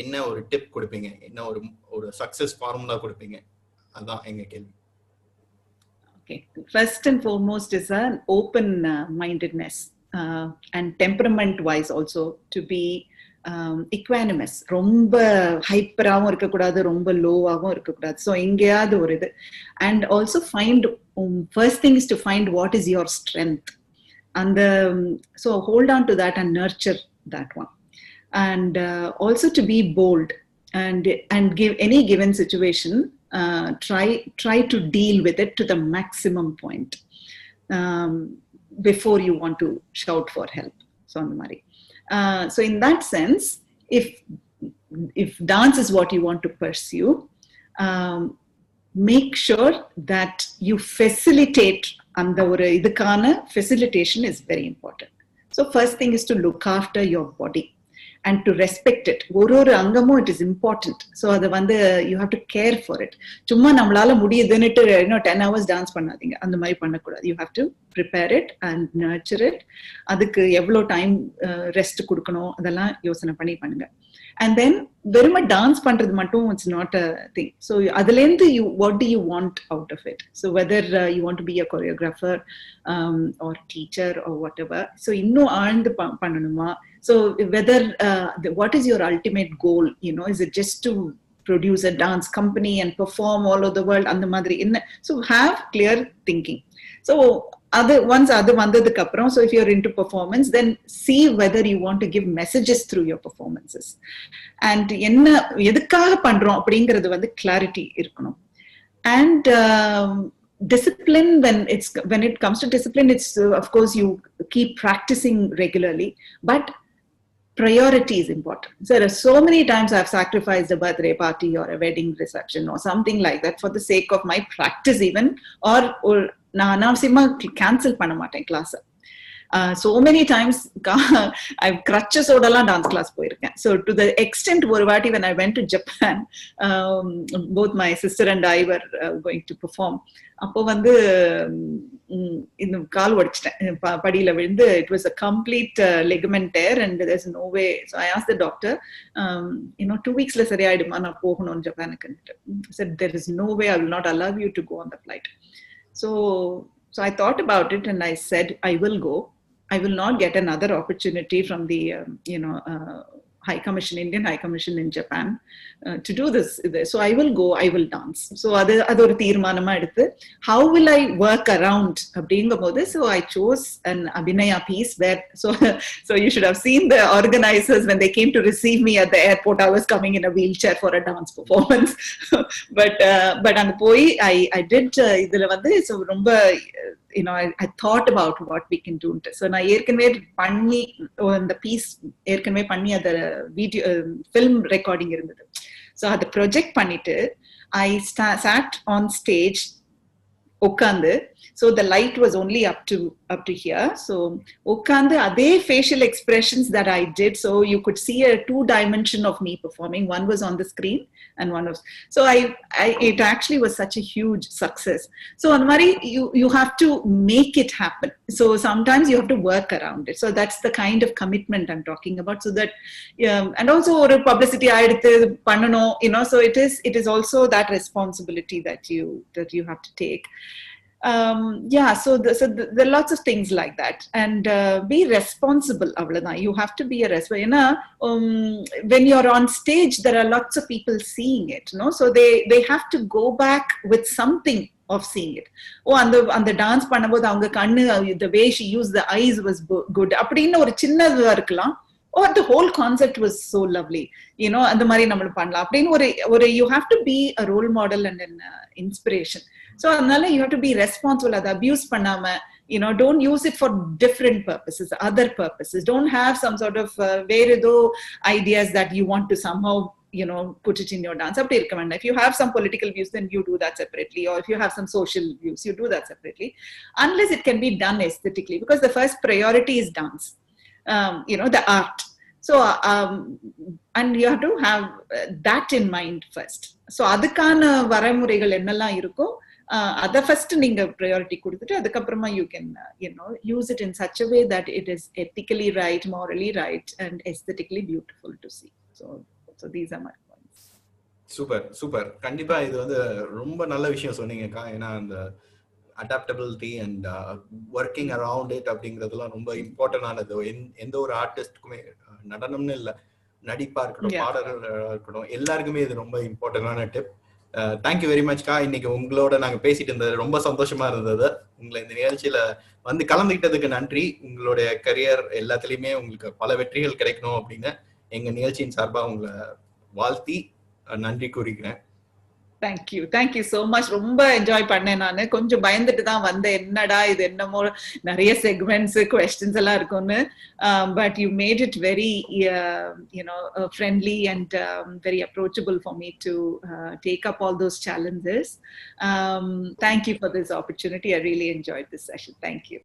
என்ன ஒரு டிப் கொடுப்பீங்க? என்ன ஒரு சக்சஸ் ஃபார்முலா கொடுப்பீங்க? அதான் எங்க கேள்வி. Okay, first and foremost is an open mindedness. And temperament wise also to be equanimous. ரொம்ப ஹைப்பராகவும் இருக்கக்கூடாது, ரொம்ப லோவாகவும் இருக்கக்கூடாது. ஸோ எங்கேயாவது ஒரு இது. And also find, first thing is to find what is your strength. And so hold on to that and nurture that one. And also to be bold and give any given situation, try to deal with it to the maximum point. Before you want to shout for help. So அந்த மாதிரி. So in that sense, if dance is what you want to pursue, make sure that you facilitate, and the facilitation is very important. So first thing is to look after your body and to respect it. Oru angamum it is important. So adu you have to care for it. Chumma nammalaala mudiyudunittu 10 hours dance pannadinga, andha mari panna kodadu. You have to prepare it and nurture it. Adukku evlo time rest kudukano adella yosana panni pannunga. And then veruma dance பண்றது மட்டும் it's not a thing. So அதுலேருந்து what do you want out of it? So whether you want to be a choreographer or teacher or whatever, so இன்னும் ஆழ்ந்து பண்ணணுமா? So whether what is your ultimate goal? Is it just to produce a dance company and perform all over the world? அந்த மாதிரி என்ன? So have clear thinking. So once adu vandadukku appuram, so if you're into performance, then see whether you want to give messages through your performances, and enna edukkaga pandrom அப்படிங்கிறது clarity irukkanum. And discipline, when it comes to discipline, it's of course you keep practicing regularly, but priority is important. So there are so many times I've sacrificed a birthday party or a wedding reception or something like that for the sake of my practice even, or நான் அனாவசியமா cancel பண்ண மாட்டேன் class. So many times I've crutches ஓடலாம் dance class போயிருக்கேன். So to the extent ஒரு வாட்டி when I went to Japan, both my sister and I were going to perform. அப்போ இந்த கால் உடைச்சிட்டேன் படியில விழுந்து. It was a complete ligament tear and there's no way. So I asked the doctor, 2 weeksல சரியாயிடுமா நான் போகணும் ஜப்பானுக்கு. Said there is no way, I will not allow you to go on the flight. So I thought about it and I said, I will go. I will not get another opportunity from the High Commission, Indian High Commission in Japan to do this. So I will go, I will dance. So adu oru theermanama eduthu, how will I work around abdingumbodhu? So I chose an Abhinaya piece where, so you should have seen the organizers when they came to receive me at the airport. I was coming in a wheelchair for a dance performance. but and poi I did idhula so romba I thought about what we can do. So na erkanve panni and the piece erkanve panni adha video film recording irundhathu. So adha project pannittu I sat on stage உட்காந்து. So the light was only up to here. So உட்காந்து அதே facial expressions that I did. So you could see a 2 dimension of me performing. One was on the screen and one was. So it actually was such a huge success. So Anmari, you have to make it happen. So sometimes you have to work around it. So that's the kind of commitment I'm talking about. So that and also or publicity aiduthu pannano, so it is also that responsibility that you have to take. So there are lots of things like that, and be responsible. You have to be a responsible. When you're on stage, there are lots of people seeing it, so they have to go back with something of seeing it. And the dance பண்ணும்போது அவங்க கண்ணு, the way she used the eyes was good அப்படின்னு ஒரு சின்னதா இருக்கலாம். Or the whole concept was so lovely, அந்த மாதிரி நம்ம பண்ணலாம் அப்படின்னு ஒரு you have to be a role model and an inspiration. So அதனால you have to be responsible. அதை abuse பண்ணாம, don't use it for different purposes, other purposes. Don't have some sort of வேற ஏதோ ideas that you want to somehow put it in your dance. அப்படி இருக்க வேண்டாம். If you have some political views, then you do that separately, or if you have some social views, you do that separately, unless it can be done aesthetically, because the first priority is dance, the art. So and you have to have that in mind first. So அதுக்கான வரைமுறைகள் என்னெல்லாம் இருக்கோ அதை first நீங்க priority கொடுத்துட்டு அதுக்கப்புறமா you can use it in such a way that it is ethically right, morally right, and aesthetically beautiful to see. So these are my points. Super கண்டிப்பா இது ரொம்ப நல்ல விஷயம் சொன்னீங்கக்கா. ஏன்னா அந்த adaptability and working around it அப்படிங்கிறதுலாம் ரொம்ப இம்பார்ட்டன்டானது. எந்த ஒரு ஆர்டிஸ்டுக்குமே, நடனம்னு இல்லை, நடிப்பா இருக்கட்டும், பாடகர்களா இருக்கட்டும், எல்லாருக்குமே இது ரொம்ப இம்பார்ட்டன்டான டிப். Thank you very மச்க்கா. இன்னைக்கு உங்களோட நாங்க பேசிட்டு இருந்தது ரொம்ப சந்தோஷமா இருந்தது. உங்களை இந்த நிகழ்ச்சியில கலந்துக்கிட்டதுக்கு நன்றி. உங்களுடைய கரியர் எல்லாத்துலயுமே உங்களுக்கு பல வெற்றிகள் கிடைக்கணும் அப்படின்னு எங்க நிகழ்ச்சியின் சார்பா உங்களை வாழ்த்தி நன்றி கூறுகிறேன். Thank you so much. ரொம்ப என்ஜாய் பண்ணேன் நானு. கொஞ்சம் பயந்துட்டு தான் வந்தேன், என்னடா இது என்னமோ நிறைய செக்மெண்ட்ஸ் questions எல்லாம் இருக்கும்னு. But you made it very friendly and very approachable for me to take up all those challenges. Thank you for this opportunity. I really enjoyed this session. Thank you.